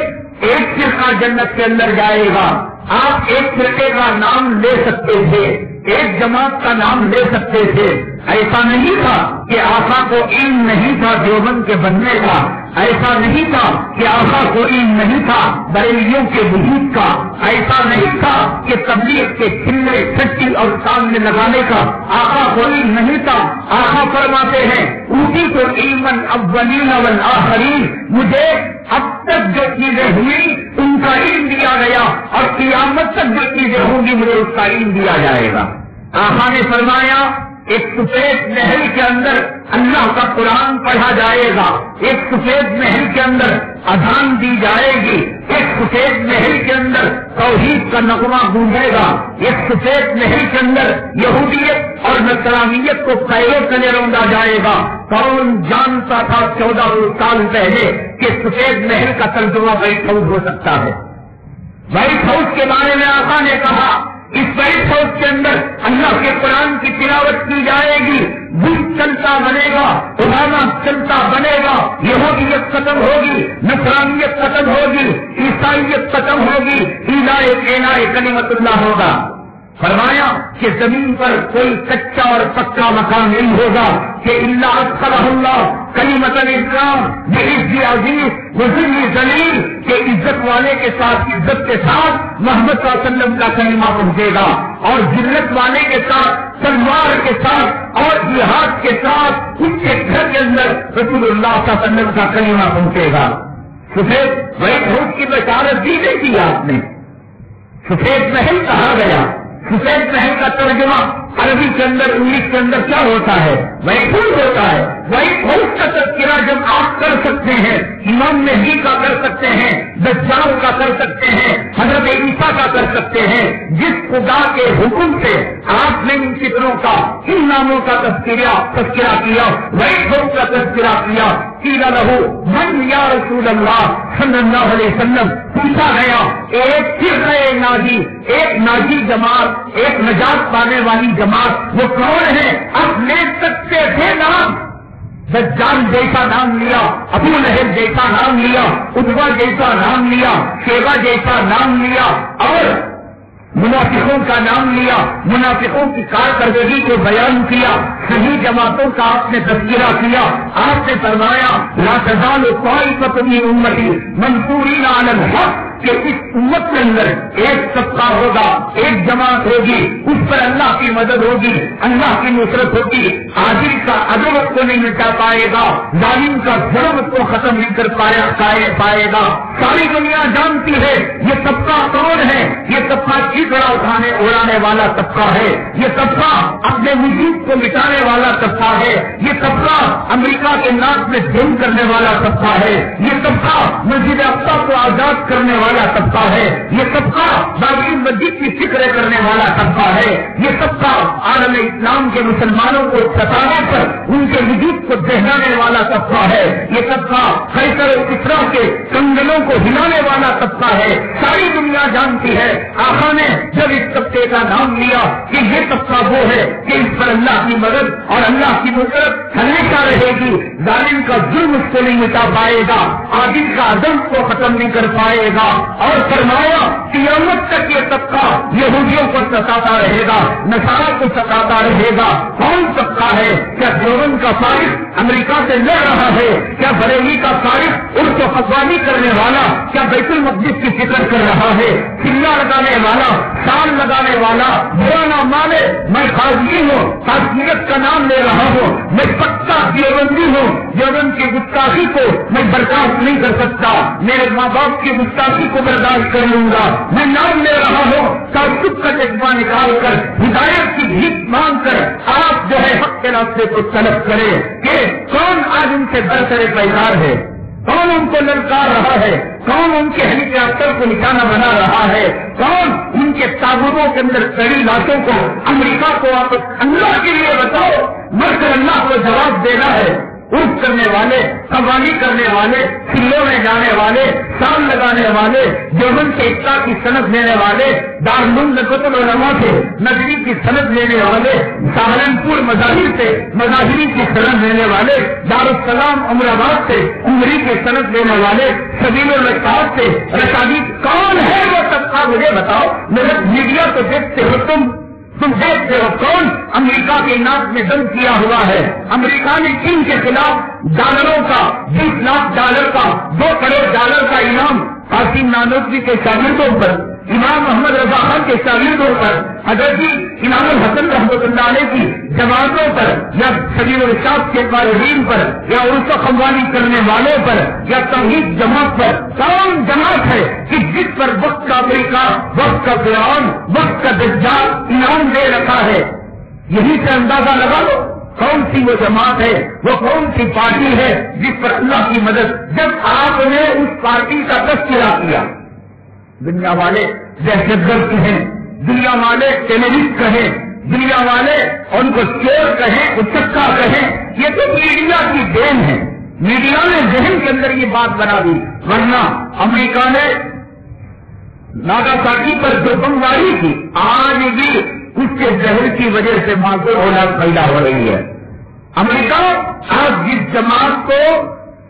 ایک فرقہ جنت کے اندر جائے گا. آپ ایک فرقے کا نام لے سکتے تھے، ایک جماعت کا نام لے سکتے تھے. ایسا نہیں تھا کہ آقا کو علم نہیں تھا دیوبند کے بننے کا، ایسا نہیں تھا کہ آقا کو علم نہیں تھا بریلیوں کے وجود کا، ایسا نہیں تھا کہ تبلیغ کے کھلے چھٹی اور سامنے لگانے کا آقا کو علم نہیں تھا. آقا فرماتے ہیں اوٹی تو علم الاولین والآخرین، مجھے اب تک جو چیزیں ہوئی ان کا علم دیا گیا اور قیامت تک جو چیزیں ہوں گی مجھے اس کا علم دیا جائے گا. آقا نے فرمایا ایک سفید محل کے اندر اللہ کا قرآن پڑھا جائے گا، ایک سفید محل کے اندر اذان دی جائے گی، ایک سفید محل کے اندر توحید کا نغمہ گونجے گا، ایک سفید محل کے اندر یہودیت اور نصرانیت کو قیروں سے روندا جائے گا. کون جانتا تھا 14 سال پہلے کہ سفید محل کا ترجمہ وائٹ ہاؤس ہو سکتا ہے؟ وائٹ ہاؤس کے بارے میں آقا نے کہا اس وائٹ ہاؤس کے اندر اللہ کے قرآن کی تلاوت کی جائے گی، بش چلتا بنے گا، اوباما چلتا بنے گا، یہودیت ختم ہوگی، نصرانیت ختم ہوگی، عیسائیت ختم ہوگی، الہی کلمت اللہ ہوگا. فرمایا کہ زمین پر کوئی کچا اور پکا مکان نہیں ہوگا کہ اللہ ادخلہ اللہ کلمت الاسلام بعز عزیز وذل ذلیل، کہ عزت والے کے ساتھ عزت کے ساتھ محمد صلی اللہ علیہ وسلم کا کلمہ پہنچے گا، اور ذلت والے کے ساتھ تلوار کے ساتھ اور جہاد کے ساتھ ان کے گھر کے اندر رسول اللہ صلی اللہ علیہ وسلم کا کلمہ پہنچے گا. سفید وائٹ ہاؤس کی بشارت دی نہیں کی آپ نے، سفید محل کہا گیا. سفید محل کا ترجمہ عربی کے اندر انگلش کے اندر کیا ہوتا ہے؟ وائٹ ہاؤس ہوتا ہے. وائٹ ہاؤس کا تذکرہ جب آپ کر سکتے ہیں، امام مہدی کا کر سکتے ہیں، دجال کا کر سکتے ہیں، حضرت عیسیٰ کا کر سکتے ہیں، جس خدا کے حکم سے آپ نے ان فکروں کا ان ناموں کا تذکرہ کیا، وائٹ ہاؤس کا تذکرہ کیا. قیل لہ من یا رسول اللہ صلی اللہ علیہ وسلم، پوچھا گیا ایک فرقہ ناجی، ایک ناجی جماعت، ایک نجات پانے والی جماعت وہ کون ہے؟ اب لے سکتے تھے نام، دجال جیسا نام لیا، ابو لہب جیسا نام لیا، عتبہ جیسا نام لیا، شیبہ جیسا نام لیا، اور منافقوں کا نام لیا، منافقوں کی کارکردگی کو بیان کیا، صحیح جماعتوں کا آپ نے تذکرہ کیا. آپ نے فرمایا لا تزال طائفۃ من امتی منصورین علی الحق، کہ اس امت کے اندر ایک طبقہ ہوگا، ایک جماعت ہوگی، اس پر اللہ کی مدد ہوگی، اللہ کی نصرت ہوگی. عادل کا عداوت کو نہیں مٹا پائے گا، ظالم کا ظلم کو ختم نہیں کر پائے گا. ساری دنیا جانتی ہے یہ طبقہ کون ہے. یہ طبقہ چیکڑا اڑانے والا طبقہ ہے، یہ طبقہ اپنے وجود کو مٹانے والا طبقہ ہے، یہ طبقہ امریکہ کے ناک میں جنگ کرنے والا طبقہ ہے، یہ طبقہ مسجد اقصی کو آزاد کرنے والا طبقہ ہے، یہ طبقہ بابری مسجد کی فکر کرنے والا طبقہ ہے، یہ طبقہ عالم اسلام کے مسلمانوں کو ستانے پر ان کے وجود کو دہلانے والا طبقہ ہے، یہ طبقہ قیصر و کسریٰ کے کنگنوں کو ہلانے والا طبقہ ہے. ساری دنیا جانتی ہے. آقا نے جب اس طبقے کا نام لیا کہ یہ طبقہ وہ ہے کہ اس پر اللہ کی مدد اور اللہ کی نصرت ہمیشہ رہے گی، ظالم کا ظلم اس کو نہیں مٹا پائے گا، عادل کا عدم کو ختم نہیں کر پائے گا. اور فرمایا قیامت تک یہ طبقہ یہودیوں کو ستاتا رہے گا، نصارہ کو ستاتا رہے گا. کون طبقہ ہے؟ کیا دیوبند کا فارغ امریکہ سے لڑ رہا ہے؟ کیا بریلی کا فارغ ان کو فتوانی کرنے والا کیا بیت المقدس کی فکر کر رہا ہے؟ چلا لگانے والا، سال لگانے والا برا نہ مانے میں قاضی ہوں، قاضیت کا نام لے رہا ہوں، میں پکا دیوبندی ہوں، دیوبند کی گستاخی کو میں برداشت نہیں کر سکتا، میرے ماں باپ کی گستاخی کو برداشت کر لوں گا. میں نام لے رہا ہوں تعصب کا جذبہ نکال کر ہدایت کی بھیک مانگ کر آپ جو ہے حق کے راستے کو طلب کرے کہ کون آج ان سے برسر پیدار ہے, کون ان کو للکار رہا ہے, کون ان کے ہیلی کاپٹر کو نشانہ بنا رہا ہے, کون ان کے تابوتوں کے اندر کڑی لاشوں کو امریکہ کو واپس اللہ کے لیے بتاؤ مر کر اللہ کو جواب دینا ہے. عرف کرنے والے, قوالی کرنے والے, کھلوں میں جانے والے, سال لگانے والے, دیوبند سے اقتا کی سند لینے والے, دارالعلوم نقط العلماء سے نظری کی سند لینے والے, سہارنپور مظاہر سے مظاہری کی سند لینے والے, دارالسلام امر آباد سے عمری کی سند لینے والے, سبیل الرشاد سے رشادی, کون ہے وہ طبقہ مجھے بتاؤ. میرے میڈیا کو دیکھتے ہو تم دیکھتے ہو کون امریکہ کے انعام میں دم کیا ہوا ہے. امریکہ نے چین کے خلاف ڈالروں کا 20 لاکھ ڈالر کا 2 کروڑ ڈالر کا انعام قاسم نانوتوی کے شاگردوں پر, امام محمد رضا خان کے شاگردوں پر, حضرت امام الحسن رحمۃ اللہ علیہ کی جماعتوں پر, یا سبیل الرشاد کے قائدین پر, یا عرف قوالی کرنے والوں پر, یا توحید جماعت پر, کون جماعت ہے کہ جس پر وقت کا امریکہ, وقت کا فرعون, وقت کا دجال انعام دے رکھا ہے. یہی سے اندازہ لگا لو کون سی وہ جماعت ہے, وہ کون سی پارٹی ہے جس پر اللہ کی مدد. جب آپ نے اس پارٹی کا تذکرہ کیا, دنیا والے دہشت گرد کہیں, دنیا والے ٹیررسٹ کہیں, دنیا والے ان کو چور کہیں, اچکا کہیں, یہ تو میڈیا کی دین ہے. میڈیا نے ذہن کے اندر یہ بات بنا دی, ورنہ امریکہ نے ناگاساکی پر جو بمباری کی آج بھی اس کے زہر کی وجہ سے معذور اولاد پیدا ہو رہی ہے. امریکہ آج جس جماعت کو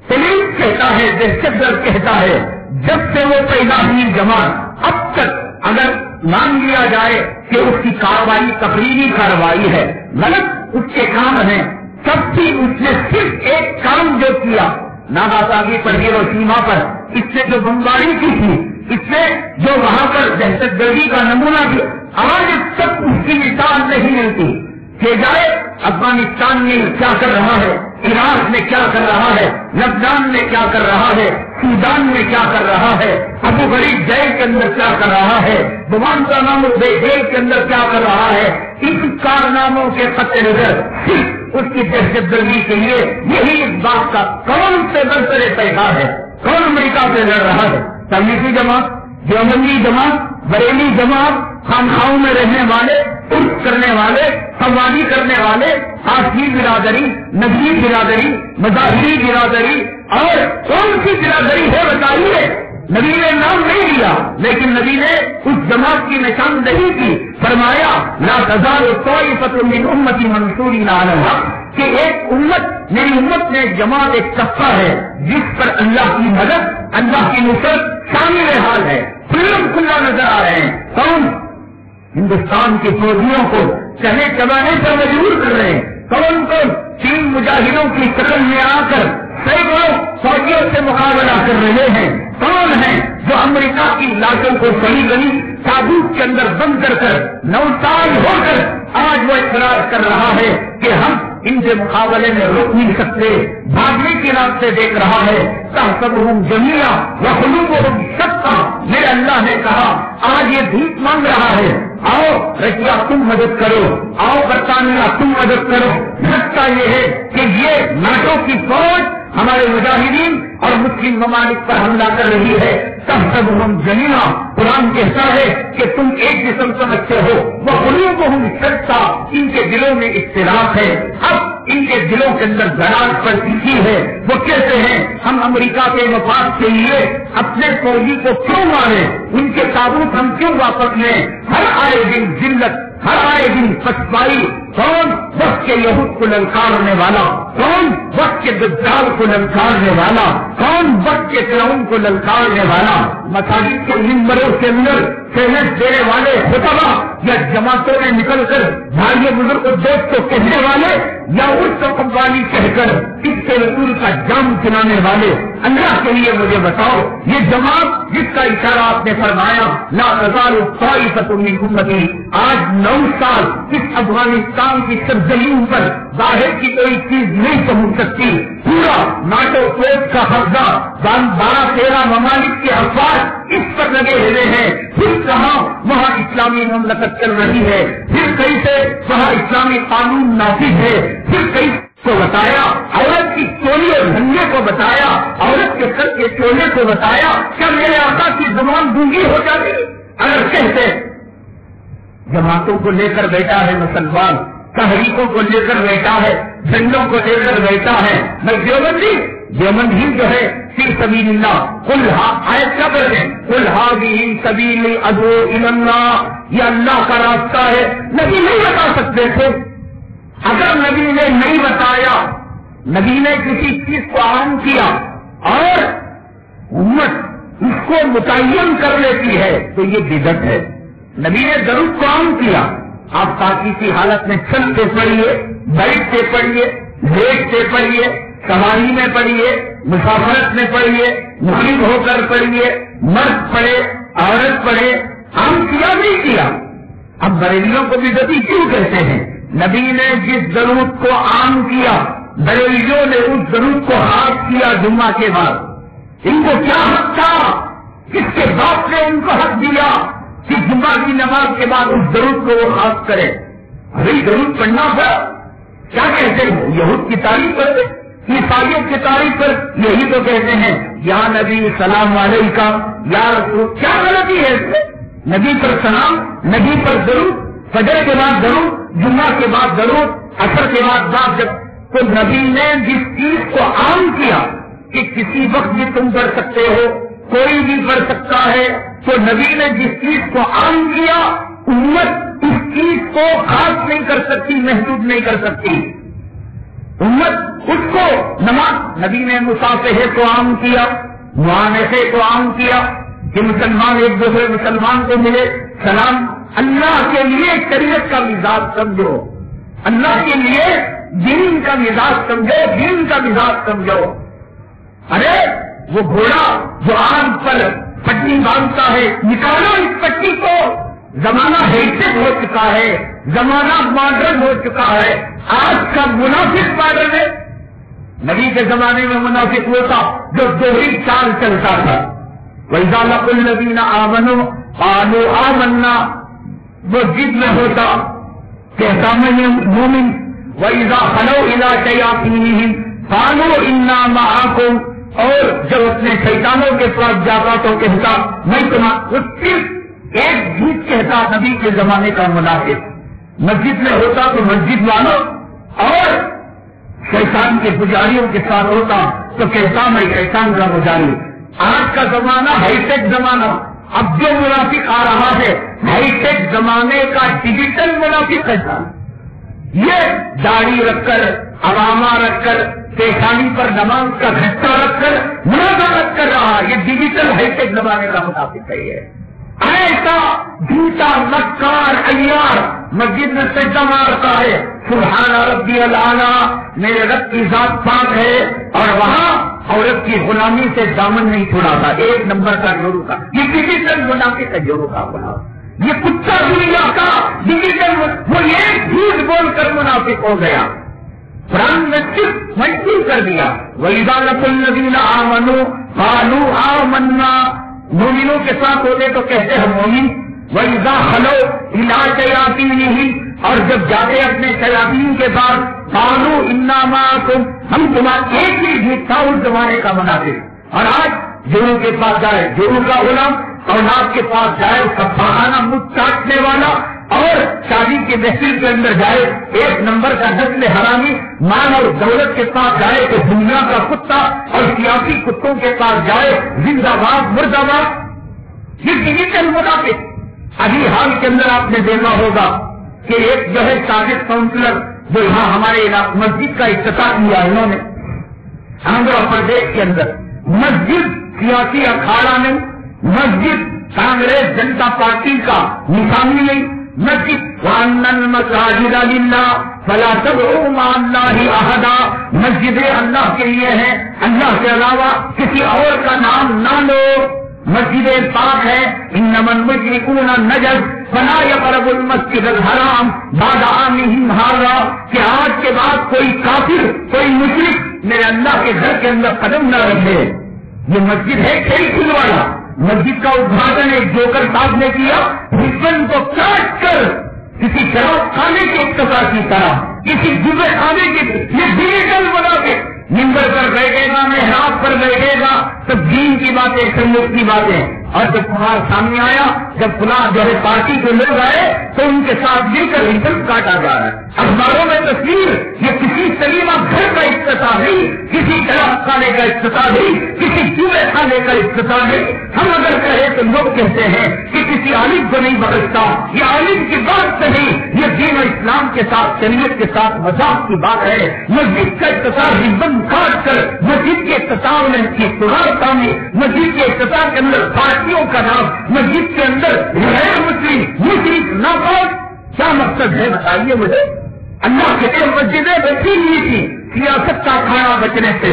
ٹیررسٹ کہتا ہے, دہشت گرد کہتا ہے, جب سے وہ پیدا ہوئی جماعت اب تک اگر مان لیا جائے کہ اس کی کارروائی تقریری کارروائی ہے, غلط اس کے کام ہیں, سب کی اس نے صرف ایک کام جو کیا ناگاساکی پر, ہیروشیما پر, اس سے جو بمباری کی تھی, اس سے جو وہاں پر دہشت گردی کا نمونہ کیا, آج تک اس کی مثال نہیں ملتی کہ جائے افغانستان میں کیا کر رہا ہے, عراق میں کیا کر رہا ہے, لبنان میں کیا کر رہا ہے, سودان میں کیا کر رہا ہے, ابو غریب جیل کے اندر کیا کر رہا ہے, گوانتانامو بے جیل کے اندر کیا کر رہا ہے. اس کارناموں کے خط نظر صرف اس کی دہشت گردی کے لیے یہی اس بات کا کون سے برسر پیدا ہے, کون امریکہ سے لڑ رہا ہے. تبلیغی جماعت, دیوبندی جماعت, بریلی جماعت, خانقاہوں میں رہنے والے, عرف کرنے والے, قوالی کرنے والے, آسمی برادری, نجی برادری, مظاہری برادری, اور کون سی برادری ہے بتائیے. نبی نے نام نہیں دیا لیکن نبی نے اس جماعت کی نشاندہی کی, فرمایا لا تزال طائفۃ من امتی منصورین علی الحق, کہ ایک امت, میری امت میں جماعت ایک طبقہ ہے جس پر اللہ کی مدد, اللہ کی نصرت شامل حال ہے. کھلا نظر آ رہے ہیں. کون ہندوستان کی فوجیوں کو چنے چبانے پر مجبور کر رہے ہیں. کون کون چین مجاہدوں کی شکل میں آ کر سینکڑوں فوجیوں سے مقابلہ کر رہے ہیں. کون ہیں جو امریکہ کی لاشوں کو صحیح گلی تابوت کے اندر بند کر کر 9 سال ہو کر آج وہ اقرار کر رہا ہے کہ ہم ان کے مقابلے میں روک نہیں سکتے, بھاگنے کے راستے دیکھ رہا ہے. تحسبهم جميعا وقلوبهم شتى, میرے اللہ نے کہا آج یہ بھیک مانگ رہا ہے, آؤ رشیا تم مدد کرو, آؤ برطانیہ تم مدد کرو. لگتا یہ ہے کہ یہ ناٹو کی فوج ہمارے مجاہدین اور مسلم ممالک پر حملہ کر رہی ہے. تحسبهم جميعا, قرآن کہتا ہے کہ تم ایک جسم سمجھتے ہو, وقلوبهم شتى, ان کے دلوں میں اختلاف ہے. اب ان کے دلوں کے اندر دراز پر تیزی ہے. وہ کہتے ہیں ہم امریکہ کے مفاد کے لیے اپنے فوجی کو کیوں مارے, ان کے تابوت ہم کیوں واپس لیں. ہر آئے دن ذلت, ہر آئے دن پسپائی. کون وقت کے یہود کو للکارنے والا, کون وقت کے دجال کو للکارنے والا, کون وقت کے فرعون کو للکارنے والا. مساجد کے منبروں کے اندر سہلت دینے والے خطبہ یا جماعتوں میں نکل کر بھائی بزرگ دوست کو کہنے والے یا اس کو قوالی کہہ کر اس کے رسول کا جام چلانے والے. اللہ کے لیے مجھے بتاؤ, یہ جماعت جس کا اشارہ آپ نے فرمایا لا تزال طائفۃ من امتی, آج 9 سال اس افغانستان کی سرزمین پر ظاہر کی کوئی چیز نہیں پہنچ سکتی. پورا ناٹو فوج کا حفظہ 12-13 ممالک کے افواج اس پر لگے ہوئے ہیں، پھر کہاں وہاں اسلامی مملکت چل رہی ہے، پھر کیسے وہاں اسلامی قانون نافذ ہے، پھر کیسے کو بتایا، عورت کی چولی اور دھنگے کو بتایا، عورت کے سر کے چولے کو بتایا. کیا میرے آقا کی زبان گونگی ہو جاتی اگر کہتے جماعتوں کو لے کر بیٹھا ہے مسلمان، تحریکوں کو لے کر بیٹھا ہے، جھنڈوں کو لے کر بیٹھا ہے. میں دیوبند ہی جو ہے فی سبیل اللہ آیت کیا کرتے ہیں، قل ھذہ سبیلی ادعو الی اللہ، یہ اللہ کا راستہ ہے. نبی نہیں بتا سکتے تھے. اگر نبی نے نہیں بتایا، نبی نے کسی چیز کو عام کیا اور امت اس کو متعین کر لیتی ہے تو یہ بدعت ہے. نبی نے درود کو عام کیا. آپ پاکی کی حالت میں چلتے پڑھیے، بیٹھتے پڑھیے، لیٹتے پڑھیے، سواری میں پڑھیے، مسافرت میں پڑھیے، مقیم ہو کر پڑھیے، مرد پڑھے، عورت پڑھے. عام کیا نہیں کیا؟ اب بریلیوں کو بدعتی کیوں کہتے ہیں؟ نبی نے جس درود کو عام کیا، بریلیوں نے اس درود کو خاص کیا جمعہ کے بعد. ان کو کیا حق تھا؟ کس کے باپ نے ان کو حق دیا کہ جمعہ کی نماز کے بعد اس درود کو وہ خاص کرے؟ ابھی درود پڑھنا تھا. کیا کہتے ہیں؟ یہود کی تعریف کرتے، عیسائیوں کی تعریف پر یہی تو کہتے ہیں یا نبی سلام علیکہ یا رسول. کیا غلطی ہے اس میں؟ نبی پر سلام، نبی پر درود، فجر کے بعد درود، جمعہ کے بعد درود، عصر کے بعد بات. جب تو نبی نے جس چیز کو عام کیا کہ کسی وقت بھی تم پڑھ سکتے ہو، کوئی بھی پڑھ سکتا ہے، تو نبی نے جس چیز کو عام کیا امت اس چیز کو خاص نہیں کر سکتی، محدود نہیں کر سکتی. امت اس کو نماز، نبی نے مصافحے کو عام کیا، معانقے کو عام کیا کہ مسلمان ایک دوسرے مسلمان کو ملے، سلام. اللہ کے لیے شریعت کا مزاج سمجھو، اللہ کے لیے دین کا مزاج سمجھو، دین کا مزاج سمجھو. ارے وہ گھوڑا جو آگ پر پٹی باندھتا ہے، نکالو اس پٹی کو. زمانہ ہیٹک ہو چکا ہے، زمانہ ماڈرن ہو چکا ہے. آج کا منافق ماڈرن ہے. نبی کے زمانے میں منافق وہ تھا جو دوہری چال چلتا تھا. وَإِذَا لَقُوا الَّذِينَ آمَنُوا قَالُوا آمَنَّا، وہ ضد میں ہوتا کہتا میں مومن. وَإِذَا خَلَوْا إِلَىٰ شَيَاطِينِهِمْ قَالُوا إِنَّا مَعَكُمْ، اور جب اپنے شیطانوں کے پاس جاتا تو کہتا میں تمہارا. وہ صرف ایک جھوٹ کہتا نبی کے زمانے کا منافق. مسجد میں ہوتا تو مسجد والوں اور شیطان کے پجاریوں کے ساتھ ہوتا تو کہتا میں شیطان کا پجاری. آج کا زمانہ ہائی ٹیک زمانہ. اب جو منافق آ رہا ہے ہائی ٹیک زمانے کا ڈیجیٹل منافق ہے. یہ داڑھی رکھ کر، علامہ رکھ کر، پیشانی پر نماز کا گھٹا رکھ کر منافقت کر رہا. یہ ڈیجیٹل ہائی ٹیک زمانے کا منافق ہے. یہ ایسا جھوٹا مکار عیار مسجد میں سجدہ مارتا ہے، سبحان ربی الاعلیٰ، میرے رب کی ذات پاک ہے، اور وہاں عورت کی غلامی سے دامن نہیں چھڑاتا. ایک نمبر کا جورو کا یہ ڈیجیٹل منافق ہے. جورو کا بنا یہ کتا دنیا کا ڈیجیٹل، وہ ایک جھوٹ بول کر منافق ہو گیا. قرآن نے صرف مجبور کر دیا وَإِذَا لَقُوا الَّذِينَ آمَنُوا قَالُوا آمَنَّا، مومنوں کے ساتھ ہوتے تو کہتے ہیں مومن. وَإِذَا خَلَوْا إِلَىٰ شَيَاطِينِهِمْ، اور جب جاتے اپنے شیاطین کے پاس قَالُوا إِنَّا مَعَكُمْ، ہم تمہارا. ایک ہی جھوٹ تھا اس زمانے کا منافق. اور آج جورو کے پاس جائے جورو کا غلام، اولاد کے پاس جائے اس کا بہانہ منہ چاٹنے والا، اور شادی کے محفل کے اندر جائے ایک نمبر کا نسل حرامی، مال اور دولت کے پاس جائے تو دنیا کا کتا، اور سیاسی کتوں کے پاس جائے زندہ باد مردہ باد. یہ ڈیجیٹل منافق. ابھی حال کے اندر آپ نے دیکھا ہوگا کہ ایک جو ہے سابق کاؤنسلر جو یہاں ہمارے مسجد کا افتتاح کیا انہوں نے آندھرا پردیش کے اندر. مسجد سیاسی اکھاڑا نہیں، مسجد کانگریس جنتا پارٹی کا نشانی نہیں. مسجد وَأَنَّ الْمَسَاجِدَ لِلَّهِ فَلَا تَدْعُوا مَعَ اللَّهِ أَحَدًا، مسجدیں اللہ کے لیے ہیں، اللہ کے علاوہ کسی اور کا نام نہ لو. مسجد پاک ہے. انما المشركون نجس فلا يقربوا المسجد الحرام بعد عامهم هذا، کہ آج کے بعد کوئی کافر، کوئی مشرک میرے اللہ کے گھر کے اندر قدم نہ رکھے. یہ مسجد ہے کھیل کھل والا. مسجد کا ادھاٹن ایک جوکر صاحب نے کیا، رشن کو کاٹ کر کسی شراب خانے کے اقتدا کی طرح، کسی جبے خانے کی، یہ ڈیجیٹل بنا کے ممبر پر بیٹھے گا، محراب پر بیٹھے گا، سب دین کی باتیں، سنت کی باتیں. اور جب تمہارا سامنے آیا، جب فلاں جو ہے پارٹی کے لوگ آئے تو ان کے ساتھ مل کر رشن کاٹا جا رہا ہے. اخباروں میں تصویر، یہ کسی سلیمہ گھر کا افتتاح نہیں، کسی شراب خانے کا افتتاح نہیں، کسی جوئے خانے کا افتتاح نہیں. ہم اگر کہیں تو لوگ کہتے ہیں کہ کسی عالم کو نہیں بخشتا، یہ عالم کی بات نہیں، یہ دین و اسلام کے ساتھ، شریعت کے ساتھ مذاق کی بات ہے. مسجد کا افتتاح ربن کاٹ کر، مسجد کے افتتاح میں مسجد کے افتتاح کے اندر پارٹیوں کا نام، مسجد کے اندر غیر مسلم مشرک ناپاک، کیا مقصد ہے بتائیے مجھے. اللہ کے لیے مسجدیں بچی ہوئی تھی سیاست کا کھانا بچنے سے.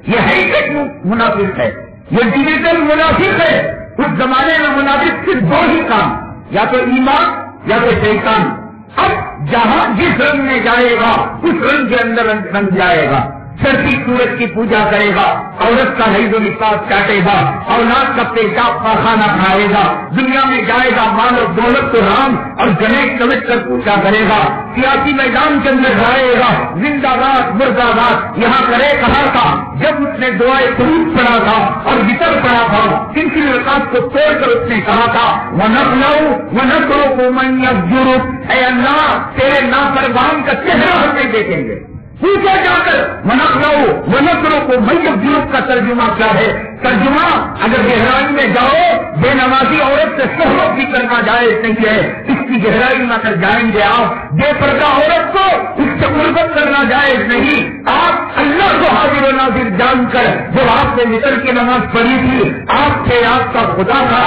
یہ ہائی ٹیک منافق ہے، یہ ڈیجیٹل منافق ہے. اس زمانے میں منافق صرف دو ہی کام، یا تو ایمان یا تو شیطان. اب جہاں جس رنگ میں جائے گا اس رنگ کے اندر رنگ جائے گا. چرسی سورج کی پوجا کرے گا، عورت کا حیض و نفاس کاٹے گا، اولاد کا پیشاب کا کھانا کھائے گا، دنیا میں جائے گا مال و دولت کو رام اور گنیش سمجھ کر پوجا کرے گا. سیاسی میدان کے اندر جائے گا، زندہ باد مرد آباد یہاں کرے کہا تھا جب اس نے دعائے قنوت پڑھا تھا اور وطر پڑھا تھا، سلسلے رکعت کو توڑ کر اس نے کہا تھا وَنَقْلَوْ وَنَقْرُكُ مَنْ يَفْجُرُكَ، اے اللہ تیرے نافرمان کا چہرہ ہم نہیں دیکھیں گے. پوچھا جا کر ونقروں کو میت جنوب کا ترجمہ کیا ہے؟ ترجمہ اگر گہرائی میں جاؤ، بے نمازی عورت سے صحبت بھی کرنا جائز نہیں ہے، اس کی گہرائی میں اگر جائیں گے آپ، بے پردہ عورت کو اس سے قربت کرنا جائز نہیں. آپ اللہ کو حاضر و ناظر جان کر جب آپ نے وطر کی نماز پڑھی تھی، آپ سے آپ کا خدا تھا،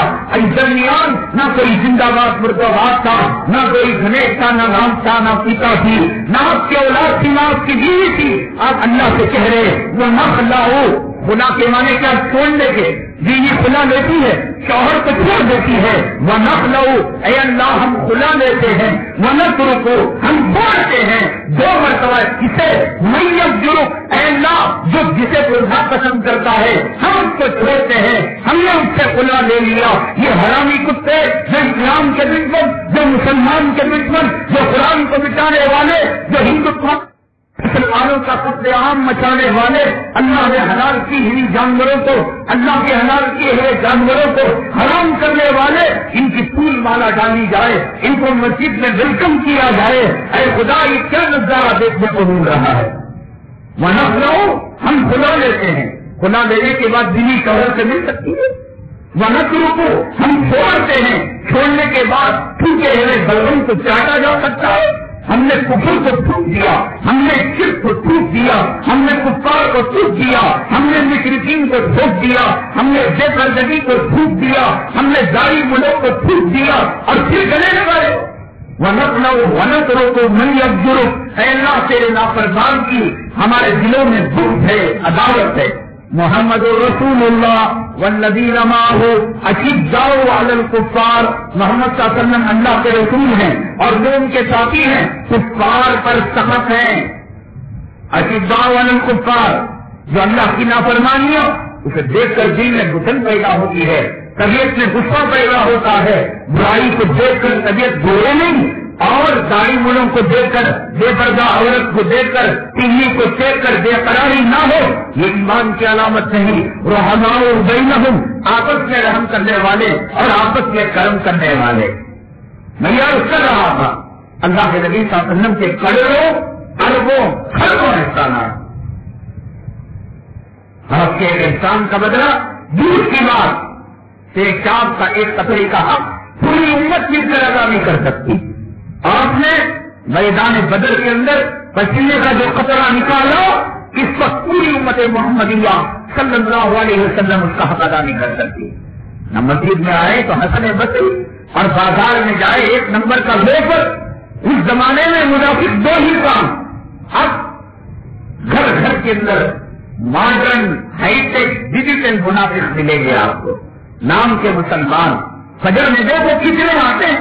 درمیان نہ کوئی زندہ باد مرد آباد تھا، نہ کوئی گنیش تھا، نہ رام تھا، نہ پیتا تھی، نہ آپ کی اولاد تھی، نہ آپ کی بیوی تھی. آپ اللہ سے کہہ رہے وہ نہ خلا ہو. خلا کے معنی کیا؟ چھوڑنے کے. بیوی خلا لیتی ہے، شوہر کو چھوڑ دیتی ہے. وہ نہ خلا ہو، اے اللہ ہم خلا لیتے ہیں، وہ نہ کو ہم چھوڑتے ہیں. دو مرتبہ کسے؟ میت جرم، اے اللہ جو جسے خدا پسند کرتا ہے ہم اس کو چھوڑتے ہیں، ہم نے اس سے خلا لے لیا. یہ حرامی کتے جو اسلام کے دشمن، جو مسلمان کے دشمن، جو قرآن کو مٹانے والے، جو ہندوستان مسلمانوں کا قتل عام مچانے والے، اللہ نے حلال کی ہوئی جانوروں کو، اللہ کے حلال کیے ہوئے جانوروں کو حرام کرنے والے، ان کی پھول مالا ڈالی جائے، ان کو مسجد میں ویلکم کیا جائے. اے خدا یہ کیا نظارہ دیکھنے کو مل رہا ہے. وہاں ہم کھلا لیتے ہیں، کھلا لینے کے بعد دینی شوہر سے مل سکتی ہے. وہاں کو ہم چھوڑتے ہیں، چھوڑنے کے بعد ٹھوکے ہوئے بلغم کو چاٹا جا سکتا ہے. ہم نے کفر کو ٹھوک دیا، ہم نے شرک کو ٹھوک دیا، ہم نے کفار کو ٹھوک دیا، ہم نے مشرکین کو ٹھوک دیا، ہم نے بے پردگی کو ٹھوک دیا، ہم نے داڑھی ملوں کو ٹھوک دیا اور پھر گلے لگائے. وَنَقْلَوْ کو مَنْ يَفْجُرُكَ، اے اللہ تیرے نافرمان کی ہمارے دلوں میں بغض ہے، عداوت ہے. محمد رسول اللہ والذین معہ اشداء علی الکفار، محمد صلی اللہ علیہ وسلم اللہ کے رسول ہیں اور وہ ان کے ساتھی ہیں، کفار پر سخت ہیں. اشداء علی الکفار، جو اللہ کی نافرمانیاں اسے دیکھ کر دل میں گھٹن پیدا ہوتی ہے، طبیعت میں غصہ پیدا ہوتا ہے. برائی کو دیکھ کر طبیعت گورے نہیں، اور داڑھی ملوں کو دیکھ کر، بے پردہ عورت کو دیکھ کر، ٹی وی کو دیکھ کر بے قراری نہ ہو، یہ ایمان کی علامت نہیں. رحماء بینہم، آپس میں رحم کرنے والے اور آپس میں کرم کرنے والے. میں یہ عرض کر رہا تھا اللہ کے نبی صلی اللہ علیہ وسلم کے کروڑوں اربوں خربوں احسانات، آپ کے ایک احسان کا بدلہ دودھ کی بات، پیشاب کا ایک قطرے کا حق پوری امت مل کر ادا نہیں کر سکتی. آپ نے میدان بدر کے اندر پسینے کا جو قطرہ نکالا، اس وقت پوری امت محمدیہ صلی اللہ علیہ وسلم اس کا حق ادا نہیں کر سکتی. نہ مسجد میں آئے تو حسن بصری اور بازار میں جائے ایک نمبر کا ویفر. اس زمانے میں منافق دو ہی کام. اب گھر گھر کے اندر ماڈرن ہائی ٹیک ڈیجیٹل منافق ملیں گے آپ کو. نام کے مسلمان فجر میں دیکھو کتنے آتے ہیں،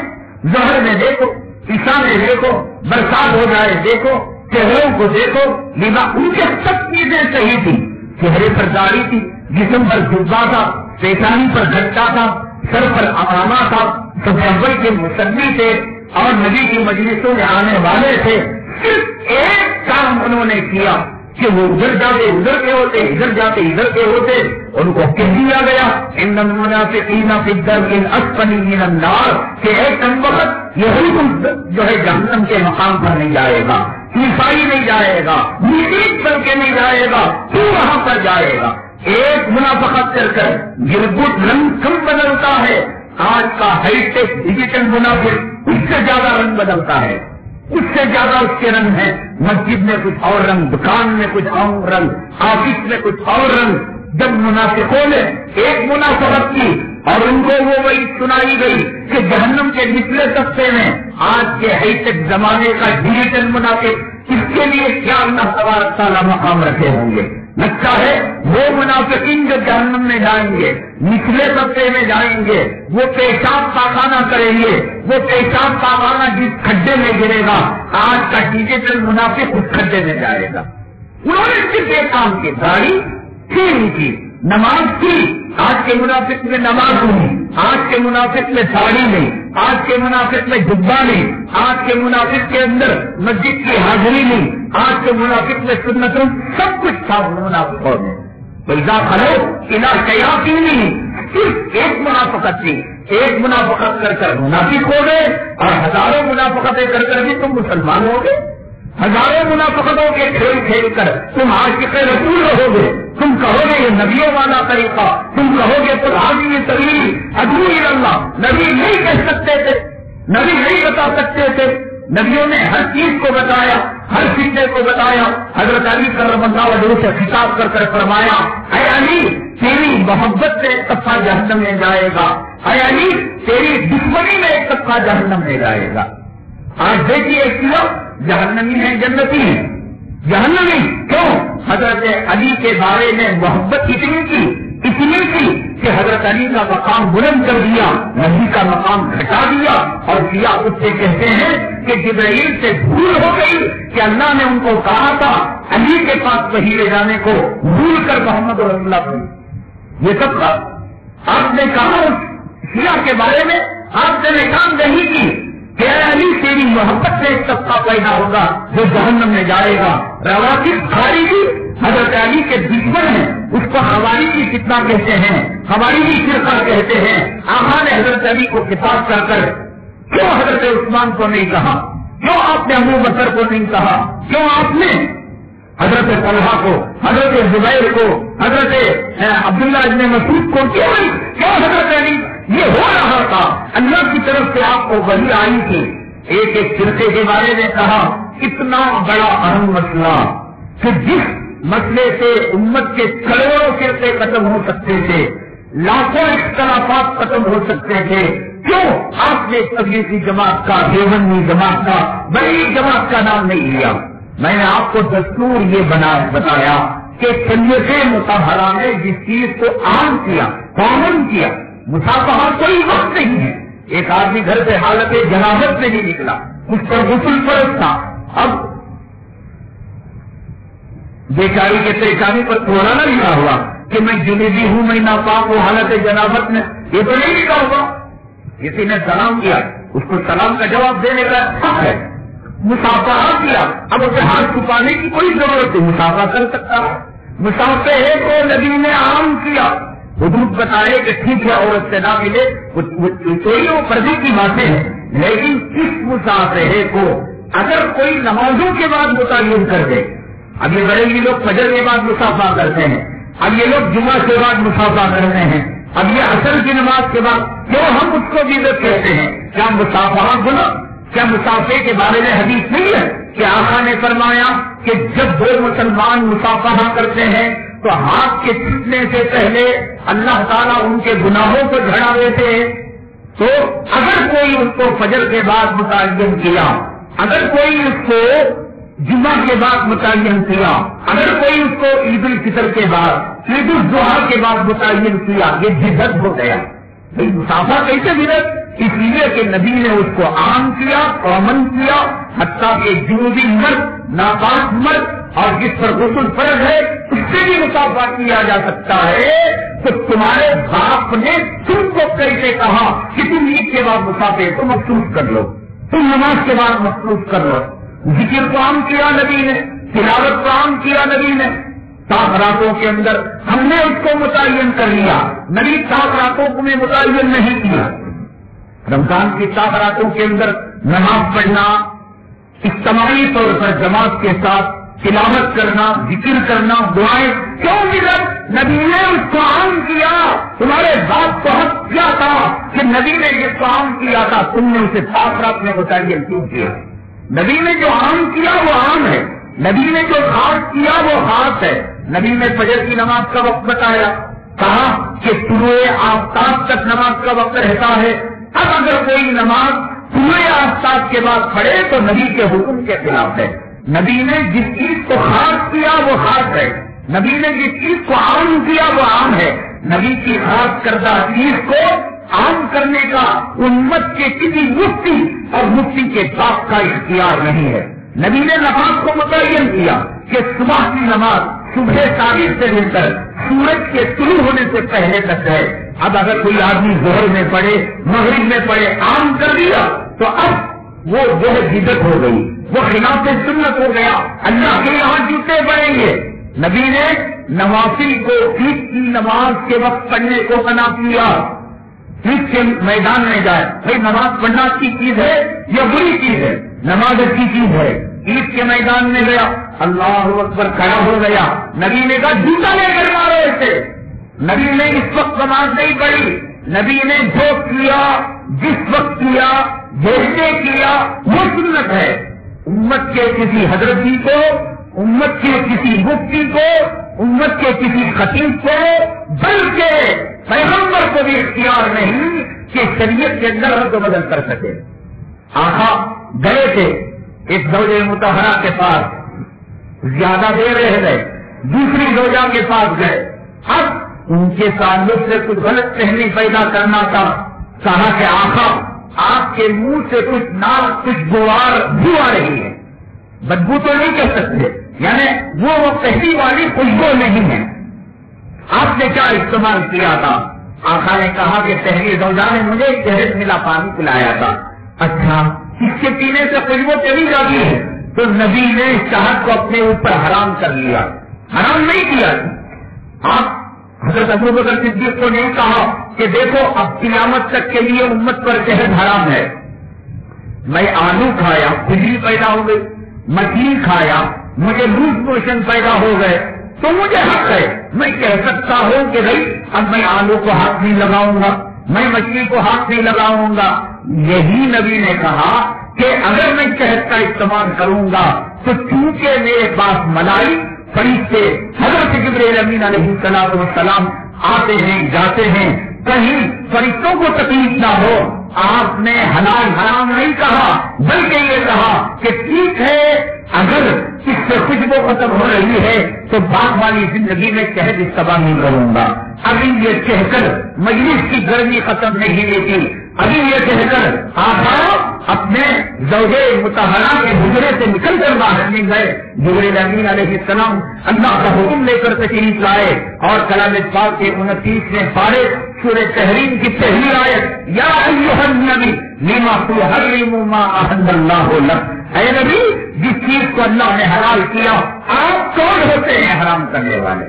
ظہر میں دیکھو، عشاء میں دیکھو، برسات ہو جائے دیکھو، چہروں کو دیکھو، لباس ان کے سب چیزیں صحیح تھی. چہرے پر داڑھی تھی، جسم پر جبہ تھا، پیشانی پر گھٹا تھا، سر پر امامہ تھا، صحابہ کے مصلی تھے اور نبی کی مجلسوں میں آنے والے تھے. صرف ایک کام انہوں نے کیا کہ وہ ادھر جاتے ادھر کے ہوتے، ادھر جاتے ادھر کے ہوتے. ان کو کہہ دیا گیا ان المنافقین فی الدرک الاسفل من النار کہ ایک کم وقت یہی تم جو ہے جہنم کے مقام پر نہیں جائے گا، عیسائی نہیں جائے گا، مسیح بن کے نہیں جائے گا، تو وہاں پر جائے گا. ایک منافقت کر گربت رنگ کم بدلتا ہے. آج کا ہائی ٹیک ڈیجیٹل منافق اس سے زیادہ رنگ بدلتا ہے، اس سے زیادہ اس کے رنگ ہے. مسجد میں کچھ اور رنگ، دکان میں کچھ اور رنگ، آفس میں کچھ اور رنگ. جب منافقوں نے ایک منافقت کی اور ان کو وہ وہی سنائی گئی کہ جہنم کے نچلے طبقے میں آج کے ہائی ٹیک زمانے کا ڈیجیٹل منافق، اس کے لیے کیا اللہ تبارک تعالیٰ مقام رکھے ہوں گے. لگتا ہے وہ منافقین جو جہنم میں جائیں گے، نچلے طبقے میں جائیں گے، وہ پیشاب پاخانہ کریں گے، وہ پیشاب پاخانہ جس کھڈے میں گرے گا آج کا ڈیجیٹل منافق اس کھڈے میں جائے گا. انہوں نے صرف ایک کام کی، داڑھی نہیں کی، نماز کی. آج کے منافق میں نماز نہیں، آج کے منافق میں داڑھی نہیں، آج کے منافق میں جبہ نہیں، آج کے منافق کے اندر مسجد کی حاضری نہیں، آج کے منافق میں سنتوں سب کچھ تھا منافقوں میں. پیدا کرو الا شیاطین نہیں، صرف ایک منافقت تھی. ایک منافقت کر منافق ہو گئے اور ہزاروں منافقتیں کر بھی تم مسلمان ہو گئے. ہزاروں منافقتوں کے کھیل کر تم عاشق رسول رہو گے. تم کہو گے یہ نبیوں والا طریقہ، تم کہو گے تو حاضی طویل ادعو الی اللہ. نبی نہیں کہہ سکتے تھے، نبی نہیں بتا سکتے تھے. نبیوں نے ہر چیز کو بتایا، ہر فتنے کو بتایا. حضرت علی کرم اللہ وجہہ سے خطاب کر فرمایا اے علی تیری محبت سے ایک طبقہ جہنم میں جائے گا، اے علی تیری دشمنی میں ایک طبقہ جہنم میں جائے گا. آج دیکھیے کیوں جہنمی ہے جنتی ہے. جہنمی کیوں؟ حضرت علی کے بارے میں محبت اتنی کی کہ حضرت علی کا مقام بلند کر دیا، نبی کا مقام گھٹا دیا اور کیا اس سے کہتے ہیں کہ جبرائیل سے بھول ہو گئی کہ اللہ نے ان کو کہا تھا علی کے پاس وحی لے جانے کو، بھول کر محمد رسول اللہ کو. یہ سب آپ نے کہا شیعہ کے بارے میں، آپ نے کام نہیں کی کہ علی تیری محبت سے ایک طبقہ پیدا ہوگا جو جہنم میں جائے گا. روافض خارجی حضرت علی کے دشمن ہیں، اس کو خوارجی کتنا کہتے ہیں، خوارجی فرقہ کہتے ہیں. آقا نے حضرت علی کو خطاب کر کیوں حضرت عثمان کو نہیں کہا، کیوں آپ نے ابو بکر کو نہیں کہا، کیوں آپ نے حضرت طلحہ کو، حضرت زبیر کو، حضرت عبداللہ ابن مسعود کو کیوں حضرت علی؟ یہ ہو رہا تھا، اللہ کی طرف سے آپ کو وحی آئی تھی. ایک فرقے کے بارے میں کہا اتنا بڑا اہم مسئلہ کہ جس مسئلے سے امت کے کروڑوں فرقے ختم ہو سکتے تھے، لاکھوں اختلافات ختم ہو سکتے تھے، کیوں آپ نے تبلیغی جماعت کا، دیوبندی جماعت کا، بڑی جماعت کا نام نہیں لیا؟ میں نے آپ کو دستور یہ بتایا کہ سنت مطہرہ نے جس چیز کو عام کیا، کامن کیا، مسافہ کوئی وقت نہیں ہے. ایک آدمی گھر سے حالت جنابت میں نہیں نکلا، اس پر غسل فرض تھا. اب بیچاری کے پریشانی پر تھوڑا نہ لکھا ہوا کہ میں جنوبی ہوں، میں ناپاک ہوں حالت جنابت میں، یہ تو نہیں لکھا ہوا. کسی نے سلام کیا، اس کو سلام کا جواب دینے کا حق ہے. مسافہ کیا، اب اسے ہاتھ چھپانے کی کوئی ضرورت نہیں، مسافہ کر سکتا ہے. مسافے کو نبی نے عام کیا. حدود بتائے کہ ٹھیک ہے عورت سے نہ ملے، وہ پردے کی باتیں ہیں، لیکن اس مسافرے کو اگر کوئی نمازوں کے بعد متعین کر دے، اب یہ بڑے لوگ فجر کے بعد مسافہ کرتے ہیں، اب یہ لوگ جمعہ کے بعد مسافہ کرتے ہیں، اب یہ عصر کی نماز کے بعد، کیوں ہم اس کو بدعت کہتے ہیں؟ کیا مسافہ گناہ؟ کیا مسافے کے بارے میں حدیث نہیں ہے کہ آقا نے فرمایا کہ جب دو مسلمان مسافہ کرتے ہیں تو ہاتھ کے چھوٹنے سے پہلے اللہ تعالیٰ ان کے گناہوں کو جھڑا دیتے ہیں؟ تو اگر کوئی اس کو فجر کے بعد متعین کیا، اگر کوئی اس کو جمعہ کے بعد متعین کیا، اگر کوئی اس کو عید الفطر کے بعد، عید الاضحیٰ کے بعد متعین کیا، یہ بدعت ہو گیا. مسافہ کیسے بدعت؟ اس لیے کہ نبی نے اس کو عام کیا، کامن کیا، حتیٰ کہ جنوبی مرد، ناپاک مرد، اور جس پر غسل فرض ہے اس سے بھی مسافہ کیا جا سکتا ہے، تو تمہارے باپ نے تم کو کیسے کہا کہ تم عید کے بعد مسافے کو مخصوص کر لو، تم نماز کے بعد مخصوص کر لو؟ ذکر کو عام کیا نبی نے، تلاوت کو عام کیا نبی نے، سات راتوں کے اندر ہم نے اس کو متعین کر لیا، نبی سات راتوں کو میں متعین نہیں کیا۔ رمضان کی 7 راتوں کے اندر نماز پڑھنا، اجتماعی طور پر جماعت کے ساتھ تلاوت کرنا، ذکر کرنا، دعائیں، کیوں ملت نبی نے اس کو عام کیا؟ تمہارے باپ کو حق کیا تھا کہ نبی نے جس کو عام کیا تھا تم نے اسے 7 رات میں متعین کیوں کیا؟ نبی نے جو عام کیا وہ عام ہے، نبی نے جو خاص کیا وہ خاص ہے۔ نبی نے فجر کی نماز کا وقت بتایا، کہا کہ طلوع آفتاب تک نماز کا وقت رہتا ہے، اب اگر کوئی نماز طلوع آفتاب کے بعد پڑھے تو نبی کے حکم کے خلاف ہے۔ نبی نے جس چیز کو خاص کیا وہ خاص ہے، نبی نے جس چیز کو عام کیا وہ عام ہے۔ نبی کی خاص کردہ چیز کو عام کرنے کا امت کے کسی مفتی اور مفتی کے باپ کا اختیار نہیں ہے۔ نبی نے نماز کو متعین کیا کہ صبح کی نماز صبح تاریخ سے لے کر سورج کے طلوع ہونے سے پہلے تک ہے۔ اب اگر کوئی آدمی ظہر میں پڑھے، مغرب میں پڑھے، عام کر دیا تو اب وہ جو ہے بدعت ہو گئی، وہ خلاف سنت ہو گیا، اللہ کے یہاں جوتے پڑیں گے۔ نبی نے نوافل کو عید کی نماز کے وقت پڑھنے کو منع کیا۔ عید کے میدان میں جائے، بھائی نماز پڑھنا اچھی چیز ہے یا بری چیز ہے؟ نماز اچھی چیز ہے۔ عید کے میدان میں گیا، اللہ اکبر کھڑا ہو گیا، نبی نے کہا جوتا لے کر مارو اسے۔ نبی نے اس وقت نماز نہیں پڑھی، نبی نے جو کیا، جس وقت کیا، جیسے کیا وہ سنت ہے۔ امت کے کسی حضرتی کو، امت کے کسی مفتی کو، امت کے کسی خطیب کو، بلکہ پیغمبر کو بھی اختیار نہیں کہ شریعت کے اندر رد و بدل کر سکے۔ آقا گئے تھے ایک زوجہ مطہرہ کے پاس، زیادہ دیر رہ گئے، دوسری زوجہ کے پاس گئے، اب ان کے تعلق سے کچھ غلط فہمی پیدا کرنا تھا۔ کہا کہ آقا آپ کے منہ سے کچھ نال، کچھ گوار بو آ رہی ہے، بدبو تو نہیں کہہ سکتے، یعنی وہ پہلی والی خوشبو نہیں ہے، آپ نے کیا استعمال کیا تھا؟ آقا نے کہا کہ پہلی زوجہ نے مجھے شہد ملا پانی پلایا تھا۔ اچھا، اس کے پینے سے خوشبو چلی جاتی ہے؟ تو نبی نے شہد کو اپنے اوپر حرام کر لیا، حرام نہیں کیا۔ آپ حضرت ابوبکر صدیق کو نہیں کہا کہ دیکھو اب قیامت تک کے لیے امت پر شہد حرام ہے؟ میں آلو کھایا، کھجلی پیدا ہو گئی، مچھلی کھایا، مجھے لوز موشن پیدا ہو گئے، تو مجھے حق ہے، میں کہہ سکتا ہوں کہ بھائی اب میں آلو کو ہاتھ نہیں لگاؤں گا، میں مچھلی کو ہاتھ نہیں لگاؤں گا۔ یہی نبی نے کہا کہ اگر میں شہد کا استعمال کروں گا تو چونکہ میرے پاس ملائی فرشتے حضرت جبرائیل امین علیہ السلام آتے ہیں جاتے ہیں، کہیں فرشتوں کو تکلیف نہ ہو۔ آپ نے حلال حرام نہیں کہا، بلکہ یہ کہا کہ ٹھیک ہے اگر اس سے خوشبو ختم ہو رہی ہے تو بعد والی زندگی میں شہد استعمال نہیں کروں گا۔ ابھی یہ کہہ کر مجلس کی گرمی ختم نہیں ہوتی، ابھی یہ کہہ کر آپ اپنے زوجے مطہرہ کے حجرے سے نکل کر باہر نہیں گئے۔ جبرائیل امین علیہ السلام اللہ کا حکم لے کر تشریف لائے اور کلام پاک کے 29ویں پارے سورہ تحریم کی پہلی آیت، یا ایھا النبی لما تحرم ما احل اللہ لک، اے نبی جس چیز کو اللہ نے حلال کیا آپ کون ہوتے ہیں حرام کرنے والے؟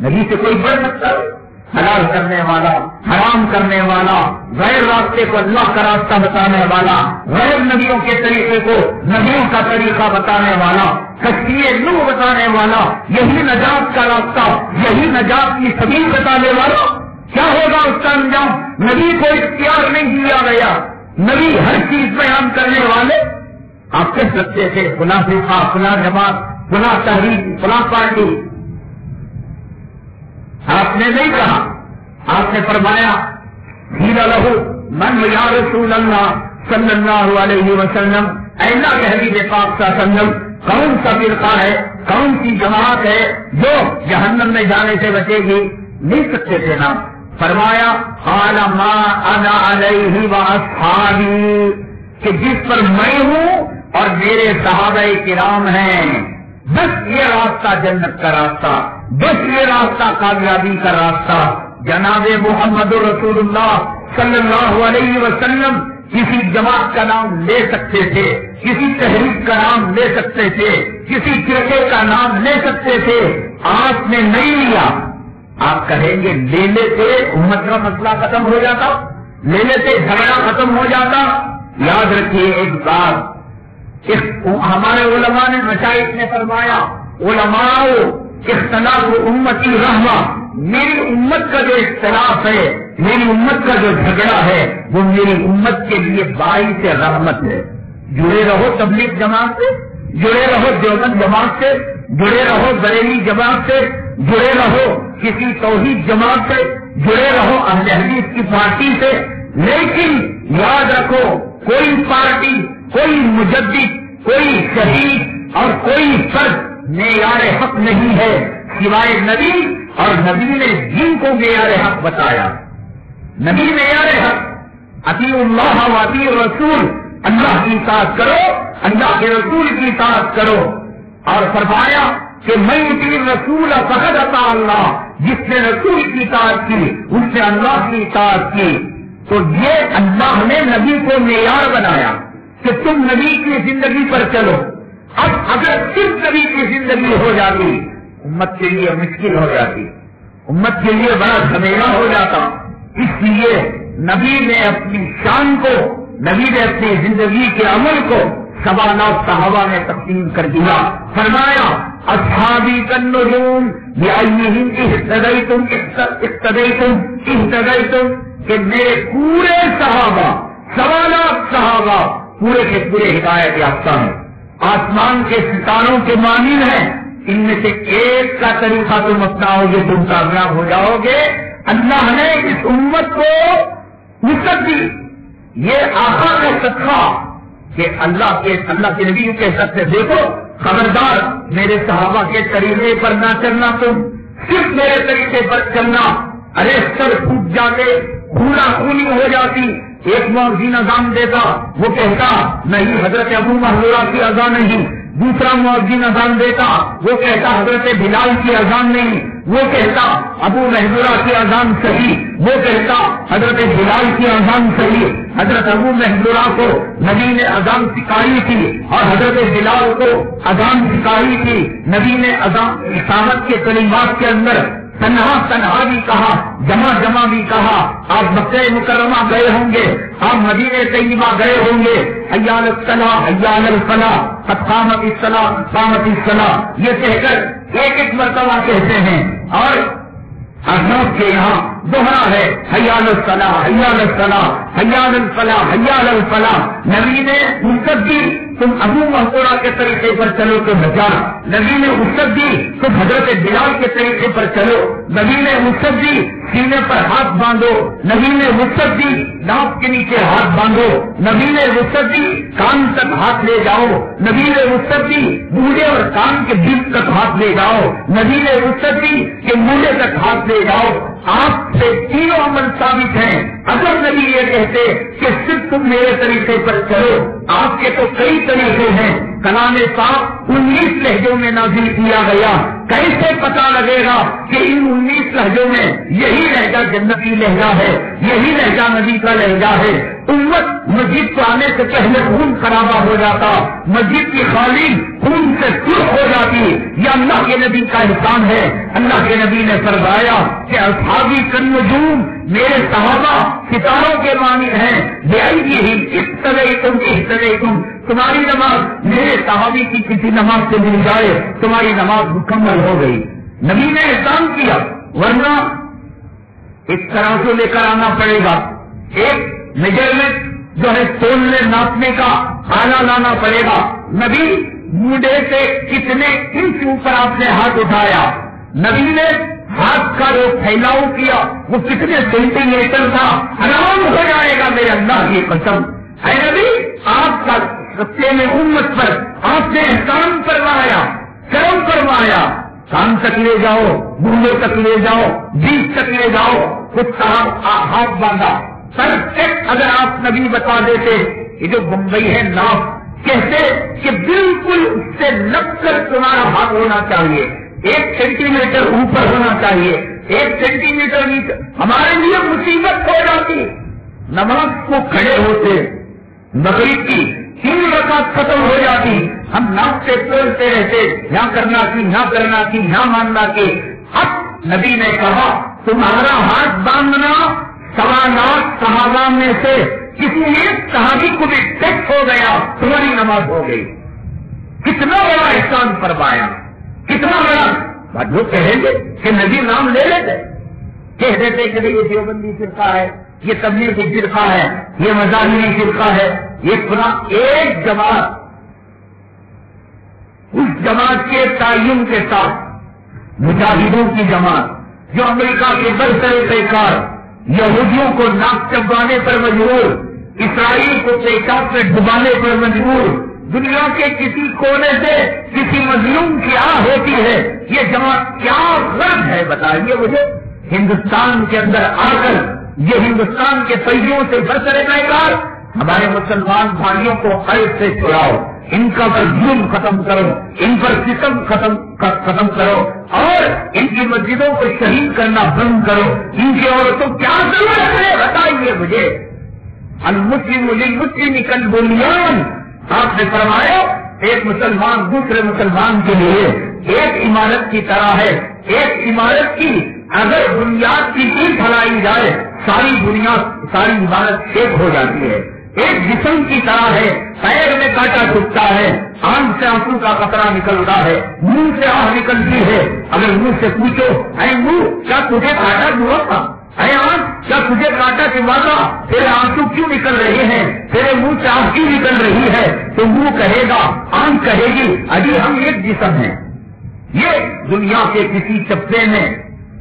نبی سے کوئی بڑھ سکتا ہے؟ حلال کرنے والا، حرام کرنے والا، غیر راستے کو اللہ کا راستہ بتانے والا، غیر نبیوں کے طریقے کو نبیوں کا طریقہ بتانے والا، کشتی نوح بتانے والا، یہی نجات کا راستہ، یہی نجات کی سبیل بتانے والا، کیا ہوگا اس کا انجام؟ نبی کو اختیار نہیں دیا گیا، نبی ہر چیز بیان کرنے والے۔ آپ کہہ سکتے تھے فلاں فرقہ، فلاں جماعت، فلاں تحریک، فلاں پارٹی، آپ نے نہیں کہا، آپ نے فرمایا قیل لہ من یا رسول اللہ صلی اللہ علیہ وسلم، اے اللہ کے حبیب پاک صلی اللہ علیہ وسلم، کون سا فرقہ ہے، کون سی جماعت ہے جو جہنم میں جانے سے بچے گی؟ نہیں سکتے تھے نا۔ فرمایا قال ما انا علیہ واصحابی، کہ جس پر میں ہوں اور میرے صحابہ کرام ہیں، بس یہ راستہ جنت کا راستہ، بس یہ راستہ کامیابی کا راستہ۔ جناب محمد رسول اللہ صلی اللہ علیہ وسلم کسی جماعت کا نام لے سکتے تھے، کسی تحریک کا نام لے سکتے تھے، کسی فرقے کا نام لے سکتے تھے، آپ نے نہیں لیا۔ آپ کہیں گے لے لیتے امت کا مسئلہ ختم ہو جاتا، لے لیتے جھگڑا ختم ہو جاتا۔ یاد رکھیے ایک بات، ہمارے علماء نے مشائخ نے فرمایا، علماء اختلاف امتی رحمہ، میری امت کا جو اختلاف ہے، میری امت کا جو جھگڑا ہے، وہ میری امت کے لیے باعث رحمت ہے۔ جڑے رہو تبلیغ جماعت سے، جڑے رہو دیوبند جماعت سے، جڑے رہو بریلی جماعت سے، جڑے رہو کسی توحید جماعت سے، جڑے رہو اہل حدیث کی پارٹی سے، لیکن یاد رکھو کوئی پارٹی، کوئی مجدد، کوئی شہید اور کوئی فرد معیار حق نہیں ہے سوائے نبی، اور نبی نے جن کو معیار حق بتایا۔ نبی معیار حق، اطیعوا اللہ و اطیعوا الرسول، اللہ کی اطاعت کرو، اللہ کے رسول کی اطاعت کرو، اور فرمایا کہ میں یطیع الرسول فقد اطاع اللہ، جس نے رسول کی اطاعت کی اس نے اللہ کی اطاعت کی۔ تو یہ اللہ نے نبی کو معیار بنایا کہ تم نبی کی زندگی پر چلو۔ اب اگر صرف نبی کی زندگی ہو جاتی امت کے لیے مشکل ہو جاتی، امت کے لیے بڑا جھمیلا ہو جاتا۔ اس لیے نبی نے اپنی شان کو، نبی نے اپنی زندگی کے عمل کو 9.25 صحابہ میں تقسیم کر دیا۔ فرمایا اصحابی کالنجوم بأیہم اہتدیتم اہتدیتم، کہ میرے پورے صحابہ 9.25 صحابہ پورے کے پورے ہدایت یافتہ ہیں، آسمان کے ستاروں کے مانند ہیں۔ ان میں سے ایک کا طریقہ تم اپناؤ گے تم کامیاب ہو جاؤ گے۔ اللہ نے اس امت کو نصرت دی، یہ آقا کا صدقہ کہ اللہ کے نبی کے سب سے دیکھو، خبردار میرے صحابہ کے طریقے پر نہ چلنا، تم صرف میرے طریقے پر چلنا۔ ارے سر پھوٹ جاتے، خونہ خونی ہو جاتی، ایک مؤذن اذان دیتا، وہ کہتا نہیں حضرت ابو محذورہ کی اذان نہیں، دوسرا مؤذن اذان دیتا، وہ کہتا حضرت بلال کی اذان نہیں، وہ کہتا ابو محذورہ کی اذان صحیح، وہ کہتا حضرت بلال کی اذان صحیح۔ حضرت ابو محذورہ کو نبی نے اذان سکھائی تھی اور حضرت بلال کو اذان سکھائی تھی۔ نبی نے اذان اقامت کے کلمات کے اندر تنہا بھی کہا، جمع بھی کہا۔ آپ مکہ مکرمہ گئے ہوں گے، آپ مدینہ طیبہ گئے ہوں گے، حی علی الصلاۃ حی علی الفلاح قد قامت الصلاۃ قامت الصلاۃ، یہ کہہ کر ایک مرتبہ کہتے ہیں۔ اور احناف کے یہاں دوہرا ہے حی علی الصلاۃ حی علی الصلاۃ حی علی الفلاح حی علی الفلاح۔ نبی نے رخصت دی، تم ابو محذورہ کے طریقے پر چلو تو نجات۔ نبی نے رخصت دی، تم حضرت بلال کے طریقے پر چلو۔ نبی نے رخصت دی، سینے پر ہاتھ باندھو۔ نبی نے رخصت دی، ناک کے نیچے ہاتھ باندھو۔ نبی نے رخصت دی، کان تک ہاتھ لے جاؤ۔ نبی نے رخصت دی، مونڈے اور کان کے بیچ تک ہاتھ لے جاؤ۔ نبی نے رخصت دی کہ مونڈے تک ہاتھ لے جاؤ۔ آپ سے تینوں عمل ثابت ہیں۔ اگر نبی یہ کہتے کہ صرف تم میرے طریقے پر چلو، آپ کے تو کئی طریقے ہیں۔ کلام پاک 19 لہجوں میں نازل کیا گیا، کیسے پتا لگے گا کہ ان 19 لہجوں میں یہی لہجہ جنتی لہجہ ہے، یہی لہجہ نبی کا لہجہ ہے؟ امت مسجد کو آنے سے پہلے خون خرابہ ہو جاتا، مسجد کی خالی خون سے سرخ ہو جاتی۔ یہ اللہ کے نبی کا احسان ہے۔ اللہ کے نبی نے فرمایا کہ اصحابی کالنجوم، میرے صحابہ ستاروں کے مانند ہیں، بأیہم اقتدیتم اہتدیتم، تمہاری نماز میرے صحابی کی کسی نماز سے مل جائے تمہاری نماز مکمل ہو گئی۔ نبی نے احسان کیا، ورنہ اس طرح سے لے کر آنا پڑے گا، ایک میجرمنٹ جو ہے تولنے ناپنے کا آلہ لانا پڑے گا۔ نبی مونڈے سے کتنے انچ اوپر آپ نے ہاتھ اٹھایا، نبی نے ہاتھ کا جو پھیلاؤ کیا وہ کتنے سینٹی میٹر تھا، حرام ہو جائے گا میرے اللہ کی قسم۔ اے نبی، آپ کا سچے میں امت پر آپ نے احسان فرمایا، کرم فرمایا، کان تک لے جاؤ، مونڈوں تک لے جاؤ، بیچ تک لے جاؤ، کچھ کہا ہاتھ باندھا۔ پر اگر آپ نبی بتا دیتے یہ جو بمبئی ہے ناف، کہتے کہ بالکل اس سے لگ کر تمہارا ہاتھ ہونا چاہیے، 1 سینٹی میٹر اوپر ہونا چاہیے، 1 سینٹی میٹر نیچے، ہمارے لیے مصیبت ہو جاتی۔ نماز کو کھڑے ہوتے، مغرب کی 3 رکعت ختم ہو جاتی، ہم ناچتے توڑتے رہتے، یہاں کرنا کی، یہاں کرنا کی، یہاں ماننا کی۔ اب نبی نے کہا تمہارا ہاتھ باندھنا 1.25 لاکھ صحابہ میں سے کسی ایک صحابی کو بھی ٹیکس ہو گیا، تمہاری نماز ہو گئی۔ کتنا بڑا احسان فرمایا، کتنا بڑا۔ لوگ کہیں گے کہ نبی نام لے لیتے، کہہ دیتے کہ یہ دیوبندی فرقہ ہے، یہ تبلیغی فرقہ ہے، یہ مذاہبی فرقہ ہے، یہ پورا ایک جماعت، اس جماعت کے تعین کے ساتھ مجاہدوں کی جماعت جو امریکہ کے برسر پیکار یہودیوں کو ناک چبانے پر مجبور، اسرائیل کو پیشاب میں ڈبانے پر مجبور، دنیا کے کسی کونے سے کسی مظلوم کی آہ ہوتی ہے، یہ جماعت کیا غرض ہے بتائیے مجھے؟ ہندوستان کے اندر آ کر یہ ہندوستان کے پہیوں سے برسر پیکار ہمارے مسلمان بھائیوں کو قید سے چھڑاؤ، ان کا ظلم ختم کرو، ان پر ستم ختم کرو، اور ان کی مسجدوں کو شہید کرنا بند کرو، ان کی عورتوں کیا ضرورت ہے بتائیے مجھے؟ المسلم للمسلم کالبنیان، آپ نے فرمایا ایک مسلمان دوسرے مسلمان کے لیے ایک عمارت کی طرح ہے۔ ایک عمارت کی اگر بنیاد کی اینٹ ہلائی جائے ساری بنیاد، ساری عمارت ایک ہو جاتی ہے۔ ایک جسم کی طرح ہے، پیر میں کانٹا چھپتا ہے، آنکھ سے آنسو کا قطرہ نکلتا ہے، منہ سے آہ نکلتی ہے، اگر منہ سے پوچھو اے منہ کیا تجھے کانٹا ہوا تھا، اے آنکھ کیا تجھے کانٹا چبھا تھا، تیرے آنسو کیوں نکل رہے ہیں، تیرے منہ سے آہ کیوں نکل رہی ہے، تو منہ کہے گا، آنکھ کہے گی اجی ہم ایک جسم ہیں۔ یہ دنیا کے کسی چپے میں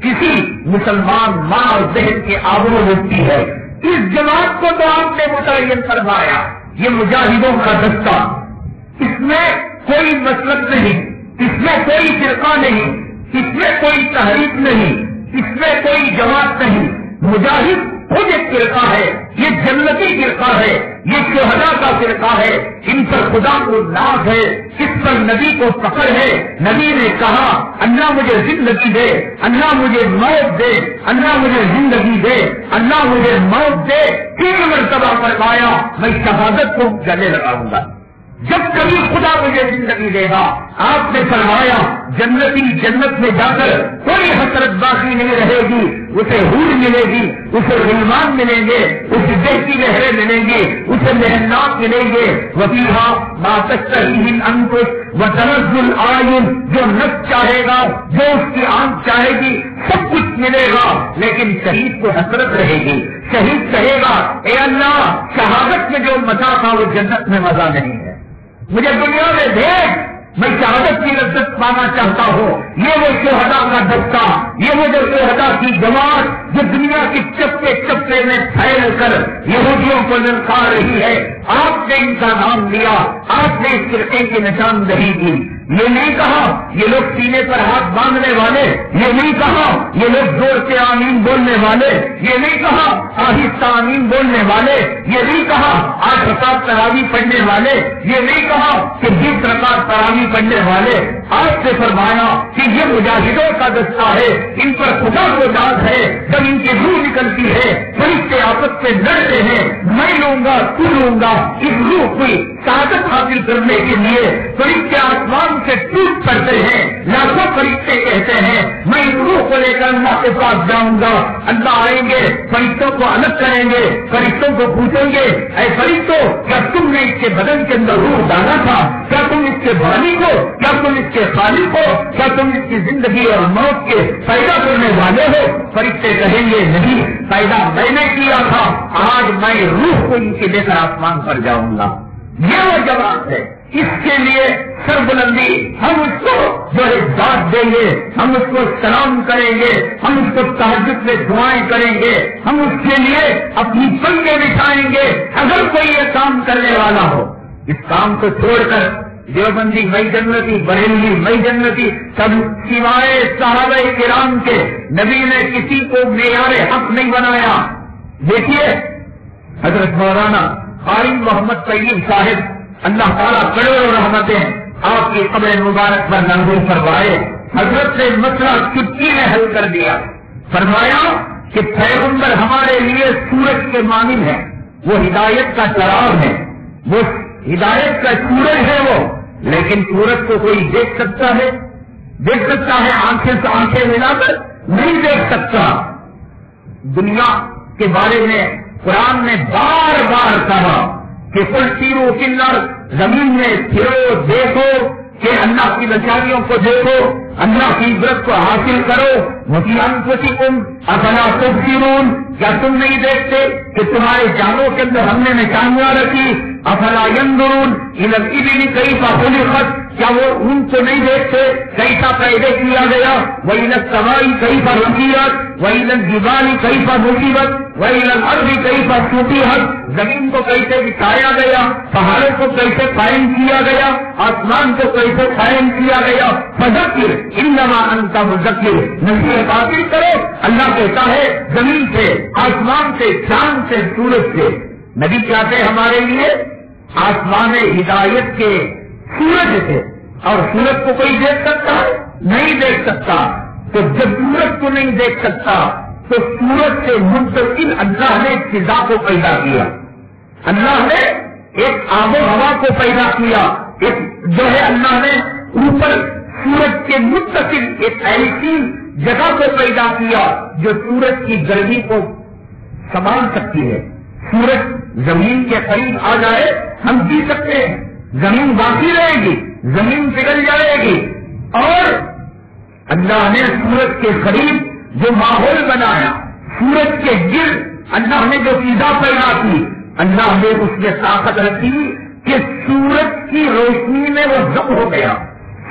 کسی مسلمان ماں اور بہن کے آبرو ہوتی ہے۔ اس جماعت کو تو آپ نے متعین فرمایا، یہ مجاہدوں کا دستہ، اس میں کوئی مسلک نہیں، اس میں کوئی فرقہ نہیں، اس میں کوئی تحریک نہیں، اس میں کوئی جماعت نہیں، مجاہد خود ایک فرقہ ہے، یہ جنتی فرقہ ہے، یہ شہداء کا فرقہ ہے، ان پر خدا کو ناز ہے، اس پر نبی کو فخر ہے۔ نبی نے کہا اللہ مجھے زندگی دے، اللہ مجھے موت دے، اللہ مجھے زندگی دے، اللہ مجھے موت دے، 3 مرتبہ فرمایا میں شہادت کو گلے لگاؤں گا جب کبھی خدا مجھے زندگی دے گا۔ آپ نے فرمایا جنتی جنت میں جا کر کوئی حسرت باقی نہیں رہے گی، اسے حور ملے گی، اسے غلمان ملیں گے، اسے بہتی لہریں ملیں گی، اسے محنات ملیں گے، وفیہا ما تشتہیہ الانفس وتلذ الاعین، جو نفس چاہے گا، جو اس کی آنکھ چاہے گی، سب کچھ ملے گا، لیکن شہید کو حسرت رہے گی۔ شہید کہے گا اے اللہ شہادت میں جو مزہ تھا وہ جنت میں مزہ نہیں ہے، مجھے دنیا میں بھیج، میں شہادت کی لذت پانا چاہتا ہوں۔ یہ وہ شہداء کا دستہ، یہ وہ جو شہداء کی جماعت جو دنیا کے چپے چپے میں پھیل کر یہودیوں کو للکار رہی ہے، آپ نے ان کا نام لیا، آپ نے اس فرقے کی نشاندہی کی۔ یہ نہیں کہا یہ لوگ سینے پر ہاتھ باندھنے والے، یہ نہیں کہا یہ لوگ زور سے آمین بولنے والے، یہ نہیں کہا آہستہ آمین بولنے والے، یہ نہیں کہا 8 رکعت تراویح پڑھنے والے، یہ نہیں کہا کہ 20 رکعت تراویح پڑھنے والے۔ آپ سے فرمایا کہ یہ مجاہدوں کا دستہ ہے، ان پر خدا کو داد ہے، جب ان کی روح نکلتی ہے فرشتے آپس سے لڑتے ہیں، میں لوں گا تو لوں گا، اس روح کی طاقت حاصل کرنے کے لیے فرشتے آسمان سے ٹوٹ پڑتے ہیں، لاکھوں فرشتے کہتے ہیں میں اس روح کو لے کر اللہ کے پاس جاؤں گا۔ اللہ آئیں گے، فرشتوں کو الگ کریں گے، فرشتوں کو پوچھیں گے اے فرشتوں کیا تم نے اس کے بدن کے اندر روح ڈالا تھا، کیا تم اس کے بانی کو، کیا تم اس کے خالق ہو، کیا تم اس کی زندگی اور موت کے پیدا کرنے والے ہو؟ فرشتے کہیں گے نہیں، پیدا میں نے کیا تھا، آج میں روح کو ان کے لے کر آسمان پر جاؤں گا۔ یہ وہ جواب ہے، اس کے لیے سربلندی ہم اس کو جو ہے داد دیں گے، ہم اس کو سلام کریں گے، ہم اس کو تہجد میں دعائیں کریں گے، ہم اس کے لیے اپنی پنگے بچھائیں گے۔ اگر کوئی یہ کام کرنے والا ہو، اس کام کو چھوڑ کر دیوبندی میں جنتی، بریلوی میں جنتی، سب سوائے صحابہ کرام کے نبی نے کسی کو معیار حق نہیں بنایا۔ دیکھیے حضرت مولانا قاری محمد طیب صاحب اللہ تعالیٰ کروڑوں رحمتیں آپ کی قبر مبارک پر نازل فرمائے. حضرت نے مسئلہ چٹکی میں حل کر دیا. فرمایا کہ پیغمبر ہمارے لیے سورج کے مانند ہے، وہ ہدایت کا چراغ ہے، وہ ہدایت کا سورج ہے وہ. لیکن سورج کو کوئی دیکھ سکتا ہے؟ دیکھ سکتا ہے آنکھیں سے آنکھیں ملا کر؟ نہیں دیکھ سکتا. دنیا کے بارے میں قرآن نے بار بار کہا کہ کل سیرو کنر، زمین میں پھرو، دیکھو کہ اللہ کی نشانیوں کو دیکھو، اللہ کی عبرت کو حاصل کرو. وفی انفسکم افلا تبصرون، کیا تم نہیں دیکھتے کہ تمہارے جانوں کے اندر ہم نے نشانیاں رکھی؟ افلا ينظرون الى الابل كيف خلقت، کیا وہ ان کو نہیں دیکھتے کیسا پیدا کیا گیا؟ والى السماء كيف رفعت والى الجبال كيف نصبت والى الارض كيف سطحت، زمین کو کیسے بچھایا گیا، پہاڑوں کو کیسے قائم کیا گیا، آسمان کو کیسے قائم کیا گیا. فذکر انما انت مذکر، نصیحت حاصل کرو. اللہ کہتا ہے زمین سے، آسمان سے، چاند سے، سورج سے. نبی چاہتے ہمارے لیے آسمان ہدایت کے سورج سے، اور سورج کو کوئی دیکھ سکتا ہے؟ نہیں دیکھ سکتا. تو جب سورج کو نہیں دیکھ سکتا تو سورج سے منتقل اللہ نے فضا کو پیدا کیا، اللہ نے ایک آب و ہوا کو پیدا کیا، ایک جو ہے اللہ نے اوپر سورج کے متصل ایک ایسی جگہ کو پیدا کیا جو سورج کی گرمی کو سنبھال سکتی ہے. سورج زمین کے قریب آ جائے ہم جی سکتے ہیں، زمین باقی رہے گی، زمین پگھل جائے گی. اور اللہ نے سورج کے قریب جو ماحول بنایا، سورج کے گرد اللہ نے جو فضا پیدا کی، اللہ نے اس میں طاقت رکھی کہ سورج کی روشنی میں وہ ضم ہو گیا،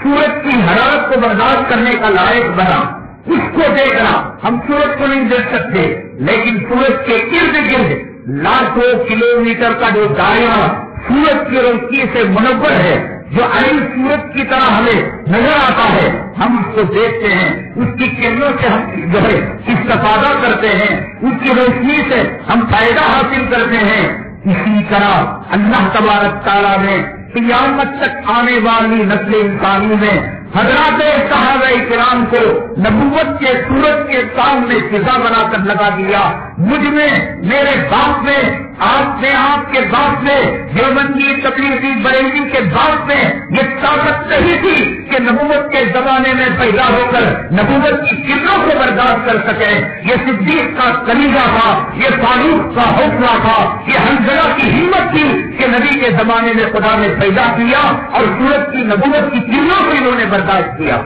سورج کی حرارت کو برداشت کرنے کا لائق بنا. اس کو دیکھنا، ہم سورج کو نہیں دیکھ سکتے لیکن سورج کے ارد گرد لاکھوں کلومیٹر کا جو دائرہ سورج کی روشنی سے منور ہے، جو عین سورج کی طرح ہمیں نظر آتا ہے، ہم اس کو دیکھتے ہیں، اس کی کرنوں سے ہم جو ہے استفادہ کرتے ہیں، اس کی روشنی سے ہم فائدہ حاصل کرتے ہیں. اسی طرح اللہ تبارک تعالیٰ نے قیامت تک آنے والی نسل انسانی میں حضرات صحابہ کرام کو نبوت کے سورج کے سامنے فضا بنا کر لگا دیا. مجھ میں، میرے باپ میں، آپ میں، آپ کے باپ میں، دیوبندی تبلیغی بریلوی کے باپ میں یہ طاقت نہیں تھی کہ نبوت کے زمانے میں پیدا ہو کر نبوت کی کرنوں کو برداشت کر سکے. یہ صدیق کا کلیجہ تھا، یہ فاروق کا حوصلہ تھا، یہ حنظلہ کی ہمت تھی کہ نبی کے زمانے میں خدا نے پیدا کیا اور سورج کی نبوت کی کرنوں کو انہوں نے برداشت کیا.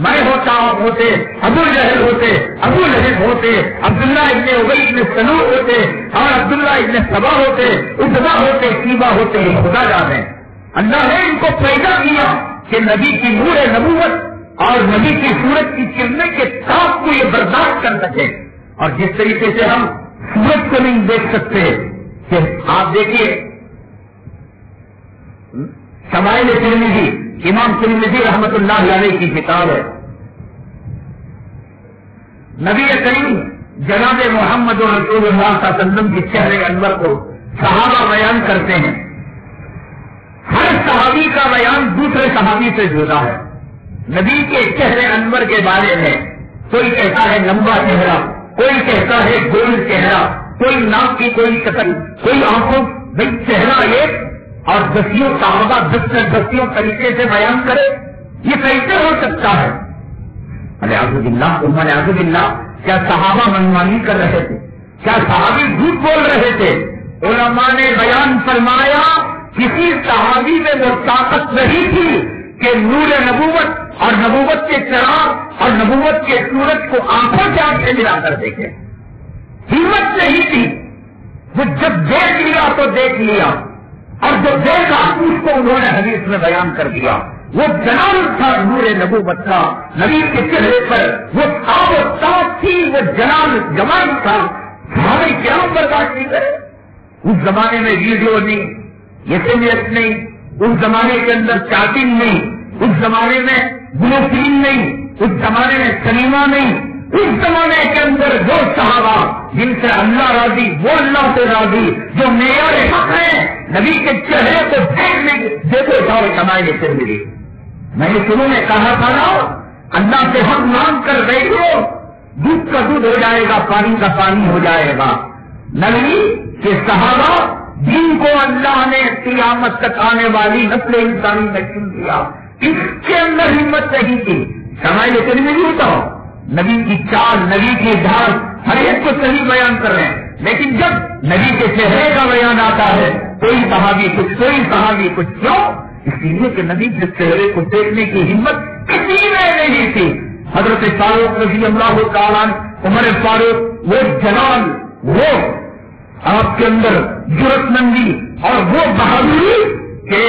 میں ہوتا، آپ ہوتے، ابو جہل ہوتے، ابو لہب ہوتے، عبداللہ ابن ابی ابن سلول ہوتے، اور عبداللہ ابن سبا ہوتے، اتبا ہوتے، شیبہ ہوتے، یہ خدا جانے. اللہ نے ان کو پیدا کیا کہ نبی کی نور نبوت اور نبی کی سورج کی کرنے کے تاپ کو یہ برداشت کر سکے. اور جس طریقے سے ہم سورج کو نہیں دیکھ سکتے، کہ آپ دیکھیے شمائل ترمذی، امام ترمذی رحمت اللہ علیہ کی کتاب ہے. نبی کریم جناب محمد رسول اللہ صلی اللہ علیہ وسلم کے چہرے انور کو صحابہ بیان کرتے ہیں. ہر صحابی کا بیان دوسرے صحابی سے جدا ہے. نبی کے چہرے انور کے بارے میں کوئی کہتا ہے لمبا چہرہ، کوئی کہتا ہے گول چہرہ، کوئی ناک کی کوئی شکل، کوئی آنکھوں، بھائی چہرہ ایک اور دسیوں صحابہ دسیوں طریقے سے بیان کرے، یہ کیسے ہو سکتا ہے؟ الیاذ باللہ، کیا صحابہ منمانی کر رہے تھے؟ کیا صحابی جھوٹ بول رہے تھے؟ علماء نے بیان فرمایا کسی صحابی میں وہ طاقت نہیں تھی کہ نور نبوت اور نبوت کے چراغ اور نبوت کے سورج کو آنکھوں سے آنکھیں ملا کر دیکھے. ہمت نہیں تھی. وہ جب دیکھ لیا تو دیکھ لیا، اور جو دیکھا اس کو انہوں نے حدیث میں بیان کر دیا. وہ جلال تھا نور نبوت کا، نبی کے چہرے پر وہ آب و تاب تھی، وہ جلال جمال تھا. ہمیں کیا برداشت نہیں کرے؟ اس زمانے میں ویڈیو نہیں، SMS نہیں، اس زمانے کے اندر چیٹنگ نہیں، اس زمانے میں بلو فلم نہیں، اس زمانے میں سنیما نہیں. اس زمانے کے اندر جو صحابہ جن سے اللہ راضی وہ اللہ سے راضی، جو معیار حق ہے نبی کے چہرے کو دیکھو جاؤ کمائے پھر ملی۔ میں نے شروع میں کہا تھا نا، اللہ سے حق مانگ کر بیٹھو، دودھ کا دودھ ہو جائے گا، پانی کا پانی ہو جائے گا۔ نبی کے صحابہ جن کو اللہ نے قیامت تک آنے والی نسل انسانی میں چن دیا، اس کے اندر ہمت نہیں تھی۔ سمائے ترمذی تو نبی کی چال، نبی کی ڈھال ہر ایک کو صحیح بیان کر رہے ہیں، لیکن جب نبی کے چہرے کا بیان آتا ہے کوئی صحابی کچھ، کوئی صحابی کچھ، کیوں؟ اس لیے کہ نبی کے چہرے کو دیکھنے کی ہمت کسی میں نہیں تھی۔ حضرت فاروق رضی اللہ تعالیٰ، عمر فاروق، وہ جلال، وہ آپ کے اندر جرأت مندی اور وہ بہادری کہ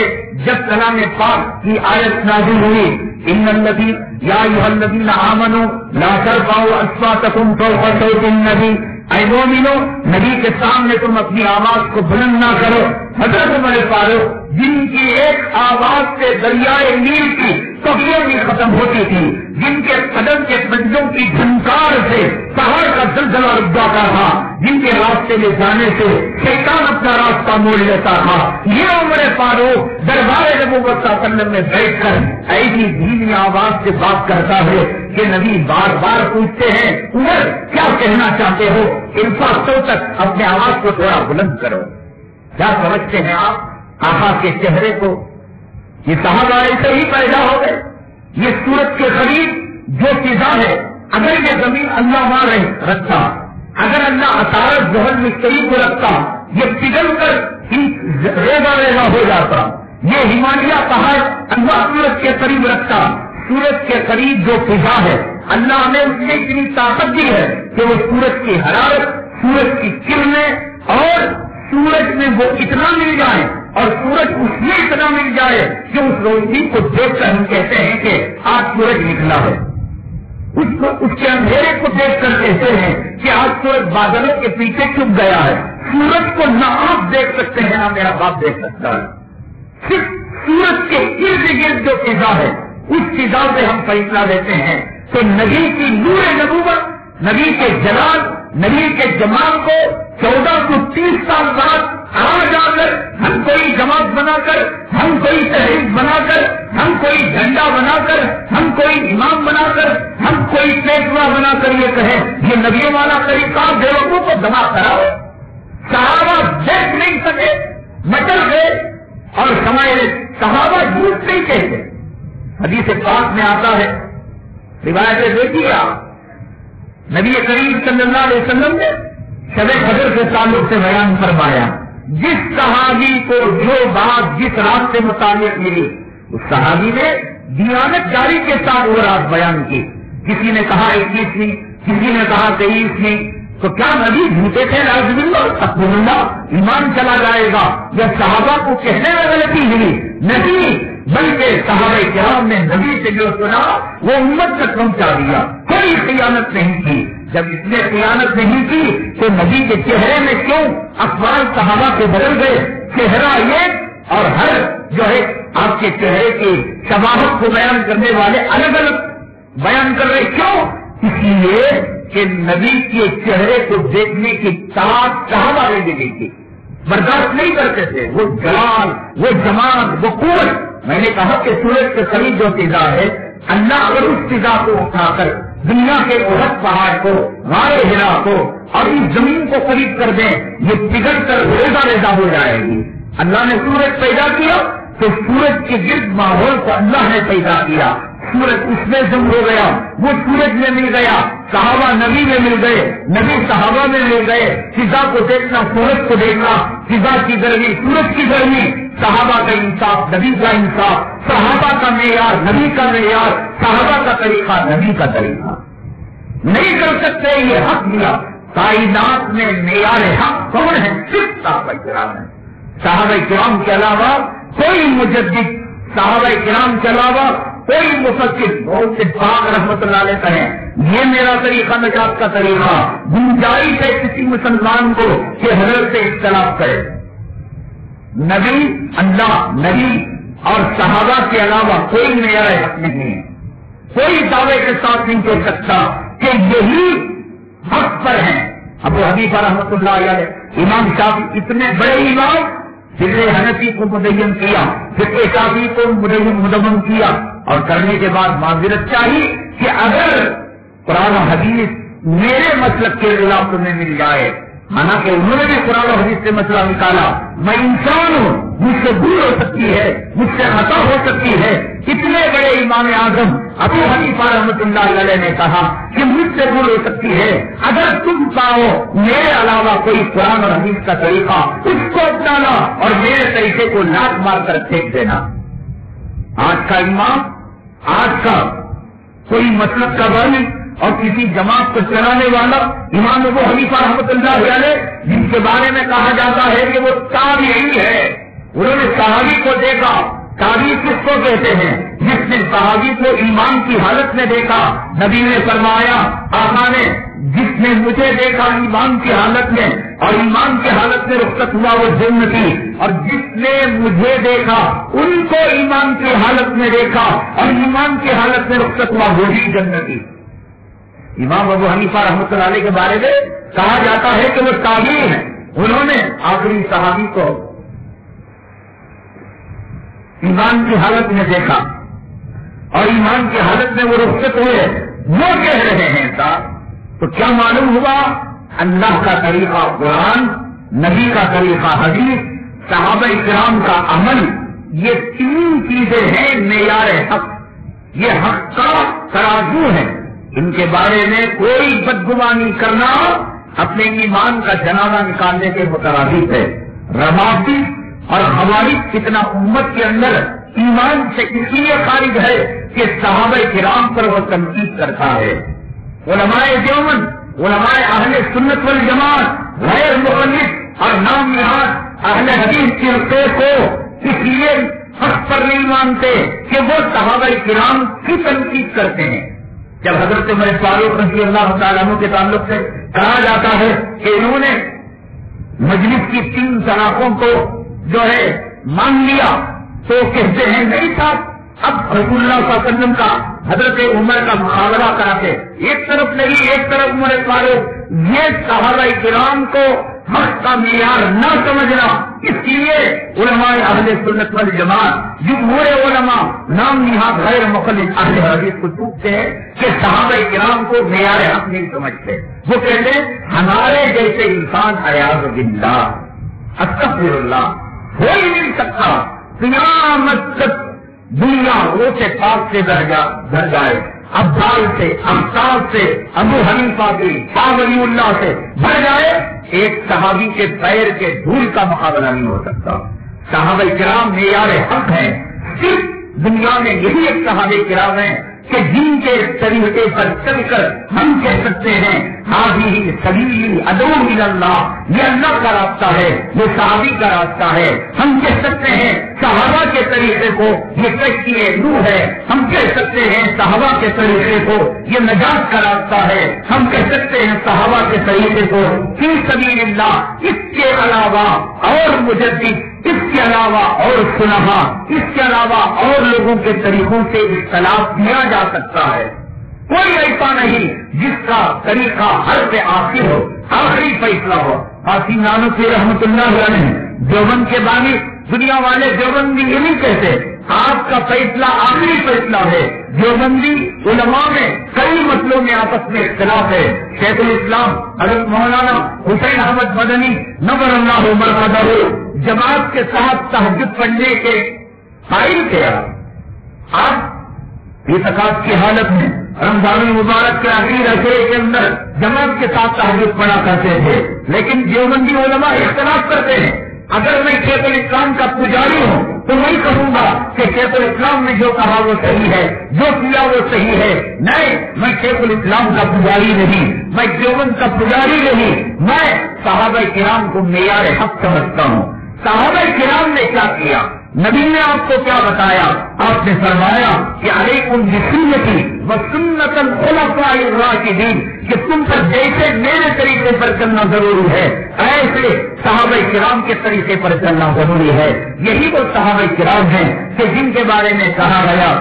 جب کلام پاک کی آیت نازل ہوئی، ان الذین یا ایھا الذین آمنوا لا ترفعوا اصواتکم فوق صوت النبی، اے مومنو نبی کے سامنے تم اپنی آواز کو بلند نہ کرو۔ حضرت عمر فاروق جن کی ایک آواز سے دریائے نیل کی کبیاں بھی ختم ہوتی تھی، جن کے قدم کے پنجوں کی جھنکار سے پہاڑ کا زلزلہ رک جاتا تھا، جن کے راستے میں جانے سے شیطان اپنا راستہ موڑ لیتا تھا، یہ عمر فاروق دربار نبوت صلی اللہ علیہ وسلم میں بیٹھ کر ایسی دھیمی آواز سے بات کرتا ہے کہ نبی بار بار پوچھتے ہیں، عمر کیا کہنا چاہتے ہو؟ انفاستوں تک اپنے آواز کو تھوڑا بلند کرو۔ کیا سمجھتے ہیں آپ آقا کے چہرے کو؟ یہ صحابہ ایسے ہی پیدا ہو گئے۔ یہ سورج کے قریب جو فضا ہے، اگر یہ زمین اللہ وہاں رکھتا، اگر اللہ اطارت زحل میں صحیح کو رکھتا، یہ پگھل کر ریزا ریزا ہو جاتا۔ یہ ہمالیہ پہاڑ اللہ سورج کے قریب رکھتا، سورج کے قریب جو فضا ہے اللہ نے اس میں اتنی طاقت دی ہے کہ وہ سورج کی حرارت، سورج کی کرنیں اور سورج میں وہ اتنا مل جائے اور سورج اس میں اتنا مل جائے کہ اس روشنی کو دیکھ کر ہم کہتے ہیں کہ آج سورج نکلا ہے، اس کے اندھیرے کو دیکھ کر کہتے ہیں کہ آج سورج بادلوں کے پیچھے چھپ گیا ہے۔ سورج کو نہ آپ دیکھ سکتے ہیں نہ میرا باپ دیکھ سکتا ہے، صرف سورج کے ارد گرد جو فضا ہے اس فضا سے ہم فیصلہ لیتے ہیں کہ نبی کی نور نبوت، نبی کے جلال، نبی کے جمال کو 1430 سال بعد آج آ کر ہم کوئی جماعت بنا کر، ہم کوئی تحریک بنا کر، ہم کوئی جھنڈا بنا کر، ہم کوئی امام بنا کر، ہم کوئی پیشوا بنا کر یہ کہیں یہ نبیوں والا طریقہ بیوقوفوں کو جمع کراؤ۔ صحابہ دیکھ نہیں سکے، مچل گئے اور صحابہ جھوٹ نہیں کہتے۔ حدیث پاک میں آتا ہے، روایتیں دیکھیے آپ، نبی کریم صلی اللہ علیہ وسلم نے شب قدر کے تعلق سے بیان فرمایا، جس صحابی کو جو بات جس رات سے متعلق ملی اس صحابی نے دیانت داری کے ساتھ وہ رات بیان کی۔ کسی نے کہا 21ویں، کسی نے کہا 23ویں، تو کیا نبی جھوٹے تھے؟ نعوذ باللہ، استغفر اللہ، ایمان چلا جائے گا۔ یا صحابہ کو کہنے میں غلطی ہوئی نہیں، بلکہ صحابہ کرام نے نبی سے جو سنا وہ امت تک پہنچا دیا، کوئی خیانت نہیں کی۔ جب اس نے خیانت نہیں کی تو نبی کے چہرے میں کیوں اقوال صحابہ کے بدل گئے؟ چہرہ ایک اور ہر جو ہے آپ کے چہرے کی شباہت کو بیان کرنے والے الگ الگ بیان کر رہے، کیوں؟ اس لیے کہ نبی کے چہرے کو دیکھنے کی طاقت صحابہ نے دی تھی، برداشت نہیں کرتے تھے، وہ جلال، وہ جمال، وہ قوت۔ میں نے کہا کہ سورج کے قریب جو فضا ہے، اللہ اگر اس فضا کو اٹھا کر دنیا کے احد پہاڑ کو، غار ہرا کو اور اس زمین کو قریب کر دیں، یہ پگھل کر ریزا ریزا ہو جائے گی۔ اللہ نے سورج پیدا کیا تو سورج کے گرد ماحول کو اللہ نے پیدا کیا، سورج اس میں جم ہو گیا، وہ سورج میں مل گیا، صحابہ نبی میں مل گئے، نبی صحابہ میں مل گئے۔ فضا کو دیکھنا، سورج کو دیکھنا، فضا کی گرمی، سورج کی گرمی، صحابہ کا انصاف، نبی کا انصاف، صحابہ کا معیار، نبی کا معیار، صحابہ کا طریقہ، نبی کا طریقہ۔ نہیں کر سکتے یہ حق دیا۔ کائنات میں معیار حق کون ہے؟ صرف صحابہ کرام ہے۔ صحابہ کرام کے علاوہ کوئی مجدد، صحابہ کرام کے علاوہ کوئی مفکر، بہت سے پاک رحمت اللہ علیہ کہیں یہ میرا طریقہ نجات کا طریقہ، گنجائش ہے کسی مسلمان کو کہ حضرت سے اختلاف کرے۔ نبی، اللہ، نبی اور صحابہ کے علاوہ کوئی معیار حق نہیں ہے۔ کوئی دعوے کے ساتھ نہیں کہہ سکتا کہ یہی حق پر ہیں، ابو حنیفہ رحمۃ اللہ علیہ، امام شافعی، اتنے بڑے امام، فقہ حنفی کو مدین کیا، فقہ شافعی کو مدون کیا، اور کرنے کے بعد معذرت چاہیے کہ اگر قرآن و حدیث میرے مسلک کے خلاف تمہیں مل جائے، حالانکہ انہوں نے بھی قرآن و حدیث سے مسئلہ نکالا، میں انسان ہوں، مجھ سے بھول ہو سکتی ہے، مجھ سے خطا ہو سکتی ہے۔ اتنے بڑے امام اعظم ابو حنیفہ رحمۃ اللہ علیہ نے کہا کہ مجھ سے بھول ہو سکتی ہے، اگر تم پاؤ میرے علاوہ کوئی قرآن اور حدیث کا طریقہ، اس کو اپنانا اور میرے طریقے کو لات مار کر پھینک دینا۔ آج کا امام، آج کا کوئی مسلک کا بانی اور کسی جماعت کو چلانے والا امام ابو حنیفہ رحمۃ اللہ علیہ، جن کے بارے میں کہا جاتا ہے کہ وہ تابعی ہے، انہوں نے صحابی کو دیکھا۔ تابعی کس کو کہتے ہیں؟ جس نے صحابی کو ایمان کی حالت میں دیکھا۔ نبی نے فرمایا، آقا نے، جس نے مجھے دیکھا ایمان کی حالت میں اور ایمان کی حالت میں رخصت ہوا وہ جنتی، اور جس نے مجھے دیکھا ان کو ایمان کی حالت میں دیکھا اور ایمان کی حالت میں رخصت ہوا وہ بھی جنتی۔ امام ابو حنیفہ رحمۃ اللہ علیہ کے بارے میں کہا جاتا ہے کہ وہ تابعی ہیں، انہوں نے آخری صحابی کو ایمان کی حالت میں دیکھا اور ایمان کی حالت میں وہ رخصت ہوئے، وہ کہہ رہے ہیں صاحب، تو کیا معلوم ہوا؟ اللہ کا طریقہ قرآن، نبی کا طریقہ حدیث، صحابہ کرام کا عمل، یہ تین چیزیں ہیں معیار حق، یہ حق کا ترازو ہے۔ ان کے بارے میں کوئی بدگمانی کرنا اپنے ایمان کا جنازہ نکالنے کے مترادف ہے۔ روافض اور خوارج کتنا امت کے اندر ایمان سے اس لیے خارج ہے کہ صحابہ کرام پر وہ تنقید کرتا ہے۔ علماء دیوبند، علماء اہل سنت والجماعت غیر مخلص اور نام نہاد اہل حدیث فرقے کو اس لیے حق پر نہیں مانتے کہ وہ صحابہ کرام کی تنقید کرتے ہیں۔ جب حضرت عمر فاروق رضی اللہ تعالیٰ عنہ کے تعلق سے کہا جاتا ہے کہ انہوں نے مجلس کی 3 طلاقوں کو جو ہے مان لیا، تو کہتے ہیں نہیں صاحب، اب رسول اللہ صلی اللہ علیہ وسلم کا حضرت عمر کا مقابلہ کرا کے ایک طرف نہیں ایک طرف عمر فاروق، یہ صحابہ کرام کو حق کا معیار نہ سمجھنا۔ اس لیے علماء اہل سنت والجماعت، جمہور علماء نام نہاد غیر مخلص اہل حدیث کو ٹوکتے ہیں کہ صحابہ کرام کو معیار حق نہیں سمجھتے۔ وہ کہتے ہیں ہمارے جیسے انسان عیاذ باللہ، استغفر اللہ، ہو ہی نہیں سکتا قیامت تک دنیا روچے پاک سے بھر جائے، ابدال سے، امثال سے، ابو حنیفہ کی، شاہ ولی اللہ سے بھر جائے، ایک صحابی کے پیر کے دھول کا مقابلہ نہیں ہو سکتا۔ صحابہ کرام معیار حق ہے، صرف دنیا میں یہی ایک صحابہ کرام ہیں کہ جن کے طریقے پر چل کر ہم کہہ سکتے ہیں ہذہ سبیلی ادعو الی اللہ، یہ اللہ کا راستہ ہے، یہ صحابی کا راستہ ہے۔ ہم کہہ سکتے ہیں صحابہ کے طریقے کو یہ کشتی نوح ہے، ہم کہہ سکتے ہیں صحابہ کے طریقے کو یہ نجات کا راستہ ہے، ہم کہہ سکتے ہیں صحابہ کے طریقے کو فی سبیل اللہ۔ اس کے علاوہ اور مجدد، اس کے علاوہ اور سنہا، اس کے علاوہ اور لوگوں کے طریقوں سے اختلاف کیا جا سکتا ہے۔ کوئی ایسا نہیں جس کا طریقہ ہر پہ آخر ہو، آخری فیصلہ ہو۔ قاسم نانوتوی رحمۃ اللہ علیہ دیوبند کے بانی، دنیا والے دیوبندی یہ نہیں کہتے آپ کا فیصلہ آخری فیصلہ ہے۔ دیوبندی علماء میں کئی مسئلوں میں آپس میں اختلاف ہے۔ شیخ الاسلام حضرت مولانا حسین احمد مدنی نور اللہ مرقدہ جماعت کے ساتھ تہجد پڑھنے کے قائل تھے۔ آپ اعتکاف کی حالت میں رمضان المبارک کے آخری رکعے کے اندر جماعت کے ساتھ تہجد پڑھا کرتے تھے، لیکن دیوبندی علماء اختلاف کرتے ہیں۔ اگر میں شیخ الاسلام کا پجاری ہوں تو میں کہوں گا کہ شیخ الاسلام نے جو کہا وہ صحیح ہے، جو کیا وہ صحیح ہے۔ نہیں، میں شیخ الاسلام کا پجاری نہیں، میں دیوبند کا پجاری نہیں، میں صحابہ کرام کو معیار حق سمجھتا ہوں۔ صحابہ کرام نے کیا کیا، نبی نے آپ کو کیا بتایا؟ آپ نے فرمایا کہ علیکم بسنتی وسنت الخلفاء الراشدین، کہ تم پر جیسے میرے طریقے پر چلنا ضروری ہے ایسے صحابہ کرام کے طریقے پر چلنا ضروری ہے۔ یہی وہ صحابہ کرام ہیں کہ جن کے بارے میں کہا گیا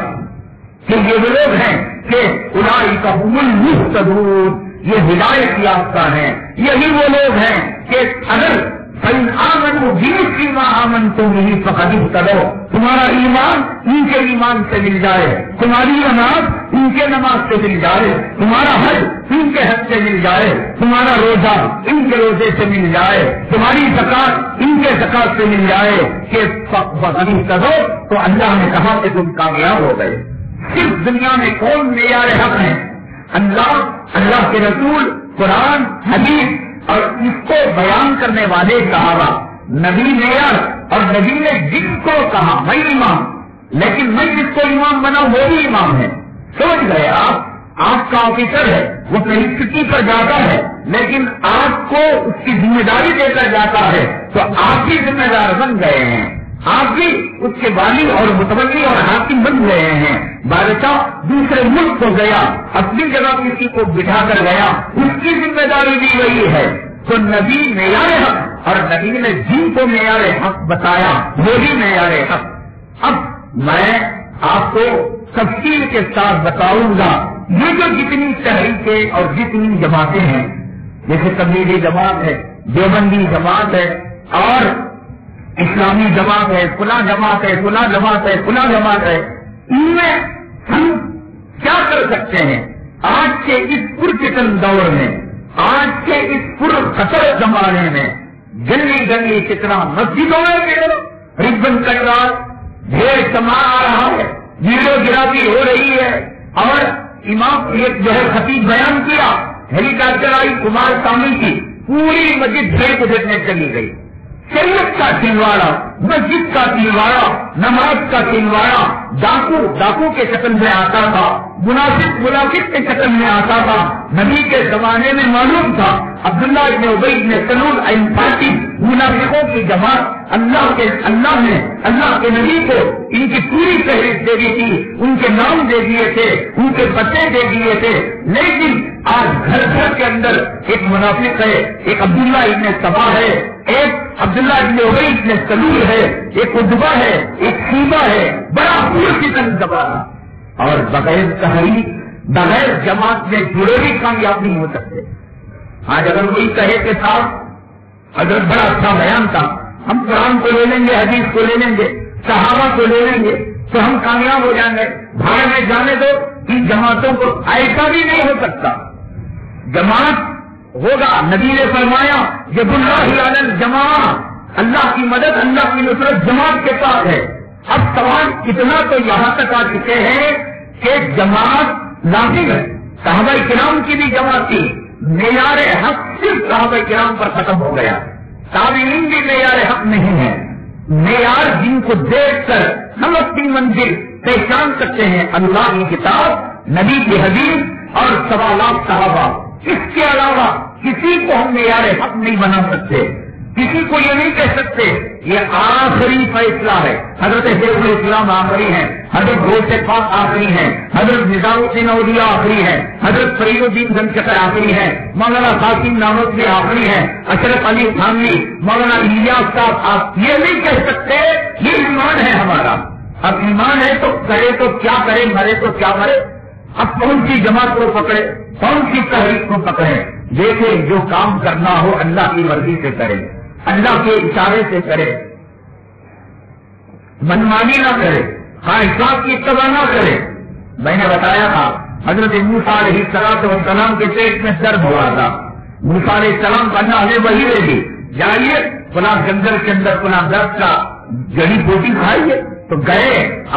کہ یہ وہ لوگ ہیں کہ اولئک هم المہتدون، یہ ہدایت یافتہ ہیں، یہی وہ لوگ ہیں کہ اگر آمنوا بمثل ما آمنتم به فقد اهتدوا، تمہارا ایمان ان کے ایمان سے مل جائے، تمہاری نماز ان کے نماز سے مل جائے، تمہارا حج ان کے حج سے مل جائے، تمہارا روزہ ان کے روزے سے مل جائے، تمہاری زکات ان کے زکات سے مل جائے کہ فقد اهتدوا، تو اللہ نے کہا کہ تم کامیاب ہو گئے۔ صرف دنیا میں کون معیار حق ہے؟ اللہ کے رسول، قرآن، حدیث اور اس کو بیان کرنے والے صحابہ۔ نبی معیار، اور نبی نے جس کو کہا میں امام، لیکن میں جس کو امام بنا وہ بھی امام ہے۔ سمجھ گئے آپ کا آفیسر ہے، وہ کہیں چھٹی پر جاتا ہے لیکن آپ کو اس کی ذمہ داری دے کر جاتا ہے تو آپ بھی ذمہ دار بن گئے ہیں، آپ بھی اس کے والی اور متولی اور حاکم بن گئے ہیں۔ بادشاہ دوسرے ملک کو گیا، اپنی جگہ کسی کو بٹھا کر گیا، اس کی ذمہ داری بھی وہی ہے۔ تو نبی معیار حق، اور نبی نے جن کو معیار حق بتایا وہ بھی معیار حق۔ اب میں آپ کو تفصیل کے ساتھ بتاؤں گا یہ جو جتنی تحریکیں اور جتنی جماعتیں ہیں، جیسے تبلیغی جماعت ہے، دیوبندی جماعت ہے، اور اسلامی جماعت ہے، فلاں جماعت ہے، فلاں جماعت ہے، فلاں جماعت ہے، ان میں ہم کیا کر سکتے ہیں؟ آج کے اس پرفتن دور میں، آج کے اس پرخطر زمانے میں گلی گلی کتنا مسجدوں میں ربن کٹ رہا، ڈھیر سما آ رہا ہے، ویڈیو گرافی ہو رہی ہے، اور امام ایک جو ہے خطیب بیان کیا، ہیلی کاپٹر آئی کمار سامی کی، پوری مسجد بھیڑ کو دیکھنے چلی گئی۔ شریعت کا تلوارا، مسجد کا تلوارا، نماز کا تلوارا، ڈاکو کے شکل میں آتا تھا، منافق کے شکل میں آتا تھا۔ نبی کے زمانے میں معلوم تھا عبداللہ ابن ابی ابن سلول پارٹی منافقوں کی جماعت، اللہ کے نبی کو ان کی پوری فہرست دے دی تھی، ان کے نام دے دیے تھے، ان کے پتے دے دیے تھے، لیکن آج گھر گھر کے اندر ایک منافق ہے، ایک عبداللہ ابن سبا ہے، ایک عبداللہ ابن ابی ابن سلول ہے، ایک ادبا ہے، ایک سیبا ہے، بڑا پوری زبان، اور بغیر تحریک، بغیر جماعت میں جڑے بھی کامیاب نہیں ہو سکتے۔ آج اگر کوئی کہے کہ صاحب حضرت بڑا اچھا بیان تھا، ہم قرآن کو لے لیں گے، حدیث کو لے لیں گے، صحابہ کو لے لیں گے تو ہم کامیاب ہو جائیں گے، بھاڑ میں جانے دو ان جماعتوں کو، ایسا بھی نہیں ہو سکتا۔ جماعت ہوگا، نبی نے فرمایا جب اللہ علی الجماعت، اللہ کی مدد، اللہ کی نصرت جماعت کے ساتھ ہے۔ اب سوال اتنا تو یہاں تک آ چکے ہیں کہ جماعت لازم ہے، صحابہ کرام کی بھی جماعت تھی، معیار حق صرف صحابہ کرام پر ختم ہو گیا، تابعین بھی معیار حق نہیں ہے۔ معیار جن کو دیکھ کر ہم اپنی منزل پہچان سکتے ہیں، اللہ کی کتاب، نبی کی حدیث اور سوالات صحابہ، اس کے علاوہ کسی کو ہم معیار حق نہیں بنا سکتے، کسی کو یہ نہیں کہہ سکتے یہ آخری فیصلہ ہے۔ حضرت شیخ الاسلام آخری ہیں، حضرت غوث پاک آخری ہیں، حضرت نظام الدین اولیاء آخری ہیں، حضرت فرید الدین گنجکر آخری ہیں، مولانا قاسم نانوتوی آخری ہیں، اشرف علی تھانوی، مولانا الیاس صاحب، آپ یہ نہیں کہہ سکتے یہ ایمان ہے ہمارا۔ اب ایمان ہے تو کرے تو کیا کرے، مرے تو کیا مرے۔ اب کون سی جماعت کو پکڑے، کون سی تحریک کو پکڑے؟ دیکھے جو کام کرنا ہو اللہ کی مرضی سے کرے، اللہ کے اشارے سے کرے، منمانی نہ کرے، خواہشات کی اتباع نہ کرے۔ میں نے بتایا تھا حضرت موسیٰ علیہ السلام کے پیٹ میں درد ہوا تھا، موسیٰ علیہ السلام کا اللہ نے وحی دے دی، جائیے فلاں جنگل کے اندر فلاں درخت کا جڑی بوٹی کھائیے، تو گئے،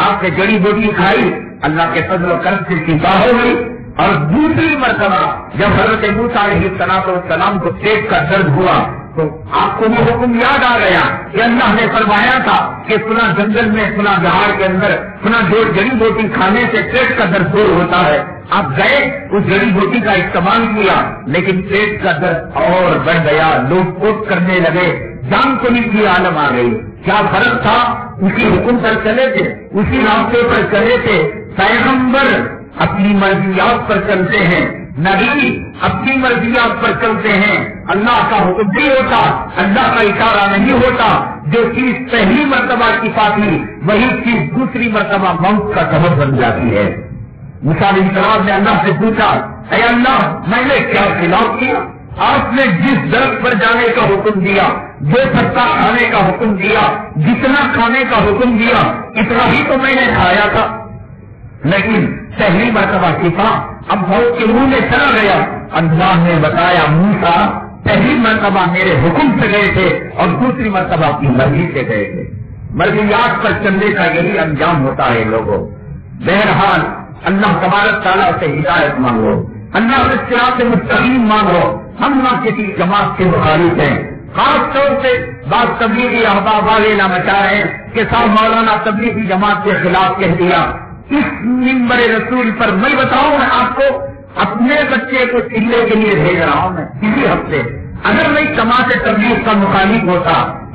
آپ نے جڑی بوٹی کھائی، اللہ کے فضل و کرم سے شفا ہو گئی۔ اور دوسری مرتبہ جب حضرت موسیٰ علیہ السلام کو پیٹ کا درد ہوا تو آپ کو وہ حکم یاد آ گیا کہ اللہ نے فرمایا تھا کہ فلاں جنگل میں فلاں جہاڑ کے اندر فلاں جڑی بوٹی کھانے سے پیٹ کا درد دور ہوتا ہے۔ آپ گئے، اس جڑی بوٹی کا استعمال کیا، لیکن پیٹ کا درد اور بڑھ گیا، لوگ کوٹ کرنے لگے، جان کو نیچی عالم آ گئی۔ کیا فرق تھا؟ اسی حکم پر چلے تھے، اسی راستے پر چلے تھے۔ پیغمبر اپنی مرضیات پر چلتے ہیں، نبی اپنی مرضیات پر چلتے ہیں، اللہ کا حکم نہیں ہوتا، اللہ کا اشارہ نہیں ہوتا۔ جو چیز پہلی مرتبہ شفا تھی وہی چیز دوسری مرتبہ موت کا سبب بن جاتی ہے۔ موسیٰ علیہ السلام نے اللہ سے پوچھا، اے اللہ میں نے کیا خلاف کیا؟ آپ نے جس درخت پر جانے کا حکم دیا، جو پتا کھانے کا حکم دیا، جتنا کھانے کا حکم دیا، اتنا ہی تو میں نے کھایا تھا، لیکن پہلی مرتبہ شفا اب بہت کے منہ میں چلا گیا۔ اللہ نے بتایا موسیٰ پہلی مرتبہ میرے حکم سے گئے تھے اور دوسری مرتبہ اپنی مرضی سے گئے تھے۔ مرضیات پر چلنے کا یہی انجام ہوتا ہے لوگوں۔ بہرحال اللہ تبارک تعالیٰ سے ہدایت مانگو، اللہ سے صراط مستقیم مانگو۔ ہم نہ کسی جماعت کے مخالف ہیں، خاص طور سے بعض تبلیغی احباب والے نہ مچا رہے ہیں کہ صاحب مولانا تبلیغی جماعت کے خلاف کہہ دیا۔ اس منبر رسول پر میں بتاؤں آپ کو، اپنے بچے کو چلے کے لیے بھیج رہا ہوں میں اسی ہفتے۔ اگر میں جماعت تبلیغ کا مخالف ہوتا،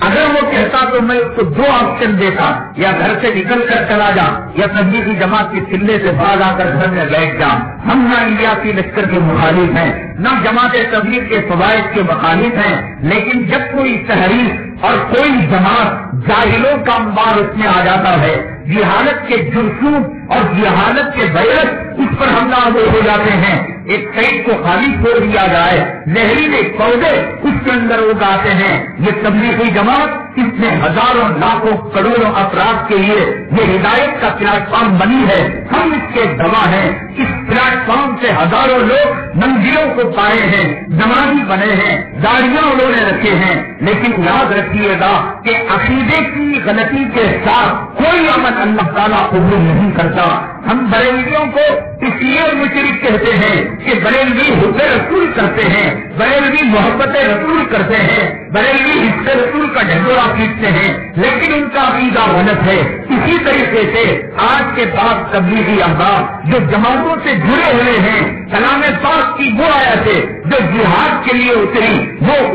اگر وہ کہتا تو میں اس کو دو آپشن دیتا، یا گھر سے نکل کر چلا جا یا تبلیغی جماعت کے چلے سے باز آ کر گھر میں بیٹھ جا۔ ہم نہ الیاسی لشکر کے مخالف ہیں، نہ جماعت تبلیغ کے فوائد کے مخالف ہیں، لیکن جب کوئی تحریک اور کوئی جماعت جاہلوں کا انبار اس میں آ جاتا ہے، جہالت کے جرسوم اور جہالت کے بیرت اس پر حملہ ہو جاتے ہیں۔ ایک سائڈ کو خالی چھوڑ دیا جائے، زہریلے پودے اس کے اندر اگاتے ہیں۔ یہ تبلیغی جماعت اس میں ہزاروں لاکھوں کروڑوں افراد کے لیے یہ ہدایت کا پلیٹ فارم بنی ہے، ہم اس کے گواہ ہیں۔ اس پلیٹ فارم سے ہزاروں لوگ منزلوں کو پائے ہیں، نمازی بنے ہیں، داڑیاں انہوں نے رکھے ہیں، لیکن یاد رکھیے گا کہ عقیدے کی غلطی کے ساتھ کوئی عمل اللہ تعالیٰ قبول نہیں کرتا۔ ہم بریلویوں کو اس لیے مشرک کہتے ہیں کہ بریلوی حب رسول کرتے ہیں، بریلوی محبت رسول کرتے ہیں، بریلوی حب رسول کا ڈھنڈورا پیٹتے ہیں، لیکن ان کا عقیدہ غلط ہے۔ اسی طریقے سے آج کے بعد تبلیغی احباب جو جماعتوں سے جڑے ہوئے ہیں، کلام پاک کی وہ آیتیں جو جہاد کے لیے اتری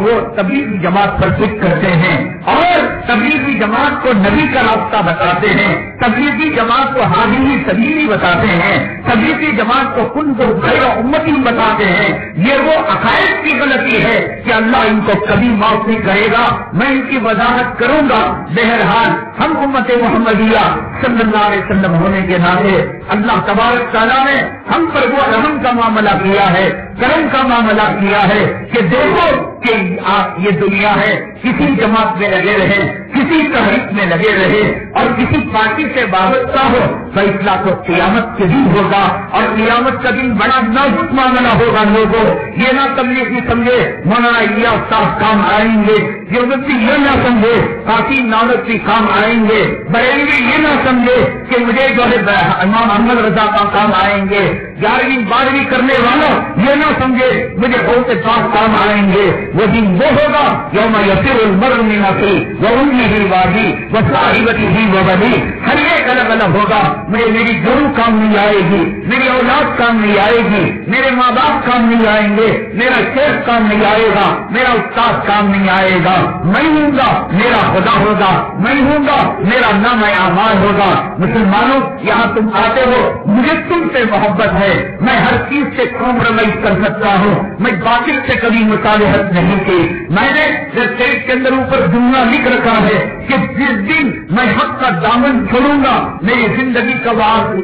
وہ تبلیغی جماعت پر فٹ کرتے ہیں اور تبلیغی جماعت کو نبی کا راستہ بتاتے ہیں، تبلیغی جماعت کو حاضری سبیلی بتاتے ہیں، تبلیغی جماعت کو کنتم خیر امتی بتاتے ہیں۔ یہ وہ عقائد کی غلطی ہے کہ اللہ ان کو کبھی معاف نہیں کرے گا، میں ان کی وضاحت کروں گا۔ بہرحال ہم امت محمدیہ صلی اللہ علیہ وسلم ہونے کے ناطے اللہ تبارک تعالیٰ نے ہم پر وہ رحم کا معاملہ کیا ہے، کرم کا معاملہ کیا ہے کہ دیکھو کہ آپ یہ دنیا ہے، کسی جماعت میں لگے رہے، کسی تحریک میں لگے رہے اور کسی پارٹی سے وابستہ ہو، فیصلہ تو قیامت کے دن ہوگا اور قیامت کا دن بڑا نازک معاملہ ہوگا۔ لوگوں یہ نہ تبلیغی سمجھے مولانا الیاس صاحب کام آئیں گے، دیوبندی یہ نہ سمجھے قاسم نانوتوی کام آئیں گے، بریلوی یہ نہ سمجھے کہ مجھے جو ہے امام احمد رضا کا کام آئیں گے، 11ویں 12ویں کرنے والوں یہ نہ سمجھے مجھے بہت سے کام آئیں گے۔ وہ دن وہ ہوگا یوم یفر المرء من اخیہ وامہ وابیہ وصاحبتہ وبنیہ، ہر ایک الگ الگ ہوگا۔ میری گرو کام نہیں آئے گی، میری اولاد کام نہیں آئے گی، میرے ماں باپ کام نہیں آئیں گے، میرا شیخ کام نہیں آئے گا، میرا استاد کام نہیں آئے گا، میں ہوں گا میرا خدا ہوگا، میں ہوں گا میرا نام اعمال ہوگا۔ مسلمانوں یہاں تم آتے ہو، مجھے تم سے محبت ہے، میں ہر چیز سے کمپرومائز کر سکتا ہوں، میں باطل سے کبھی مصالحت نہیں کی۔ میں نے ویب کے اندر اوپر جملہ لکھ رکھا ہے کہ جس دن میں حق کا دامن چھوڑوں گا میری زندگی کا وعد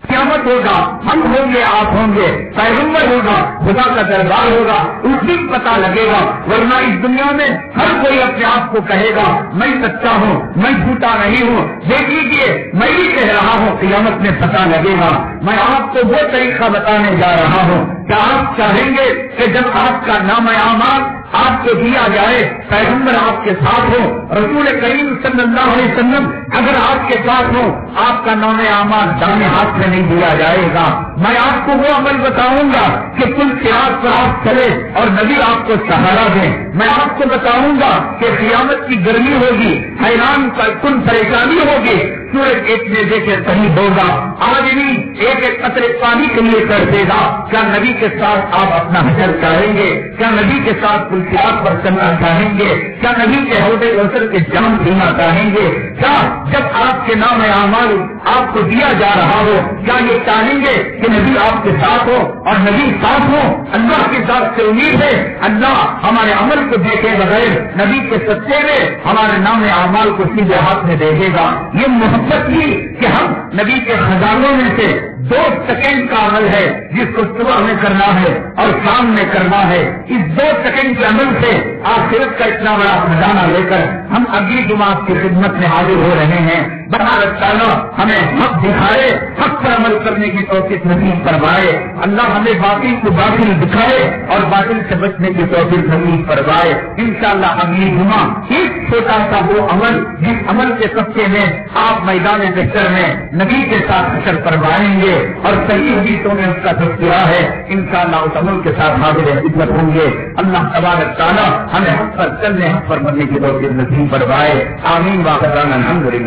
قیامت ہوگا، ہم ہوں گے، آپ ہوں گے، پیغمبر ہوگا، خدا کا دربار ہوگا، اس دن پتا لگے گا۔ ورنہ اس دنیا میں ہر کوئی اپنے آپ کو کہے گا میں سچا ہوں، میں جھوٹا نہیں ہوں۔ دیکھ لیجیے میں بھی کہہ رہا ہوں، قیامت میں پتا لگے گا۔ میں آپ کو وہ طریقہ بتانے جا رہا ہوں کہ آپ چاہیں گے کہ جب آپ کا نام اعمال آپ کو دیا جائے، پیغمبر آپ کے ساتھ ہو، رسول کریم صلی اللہ علیہ وسلم اگر آپ کے ساتھ ہو، آپ کا نام اعمال دائیں ہاتھ میں نہیں دیا جائے گا۔ میں آپ کو وہ عمل بتاؤں گا کہ کل صراط پر آپ چلے اور نبی آپ کو سہارا دیں۔ میں آپ کو بتاؤں گا کہ قیامت کی گرمی ہوگی، حیران کن پریشانی ہوگی، سورج ایک نیزے کے قریب ہوگا، آدمی ایک ایک قطرے پانی کے لیے کر دے گا۔ کیا نبی کے ساتھ آپ اپنا حشر چاہیں گے؟ کیا نبی کے ساتھ کل صراط پر چلنا چاہیں گے؟ کیا نبی کے حوض کوثر کے جام پینا چاہیں گے؟ کیا جب آپ کے نام اعمال آپ کو دیا جا رہا ہو، کیا یہ چاہیں گے کہ نبی آپ کے ساتھ ہو اور نبی ساتھ ہو؟ اللہ کی ذات سے امید ہے اللہ ہمارے عمل کو دیکھے بغیر نبی کے سچے میں ہمارے نام اعمال کو سیدھے ہاتھ میں دے دے گا۔ یہ محبت ہی کہ ہم نبی کے خزانوں میں سے 2 سیکنڈ کا عمل ہے جس کو صبح میں کرنا ہے اور شام میں کرنا ہے. اس 2 سیکنڈ کے عمل سے آخرت کا اتنا بڑا خزانہ لے کر ہم اگلی جماعت کی خدمت میں حاضر ہو رہے ہیں. اللہ تعالیٰ ہمیں حق دکھائے, حق پر عمل کرنے کی توفیق نصیب فرمائے. اللہ ہمیں باطل کو باطل دکھائے اور باطل سے بچنے کی توفیق نصیب فرمائے. انشاءاللہ اگلی جمعہ ایک چھوٹا سا وہ عمل جس عمل کے سبقے میں آپ میدان محشر میں نبی کے ساتھ حشر فرمائیں گے اور صحیح حدیثوں میں اس کا تذکرہ ہے. انشاءاللہ اس عمل کے ساتھ حاضر خدمت ہوں گے. اللہ تبارک تعالیٰ ہمیں حق پر چلنے, حق پر مرنے کی توفیق نصیب فرمائے. آمین. واقعہ الحمدللہ.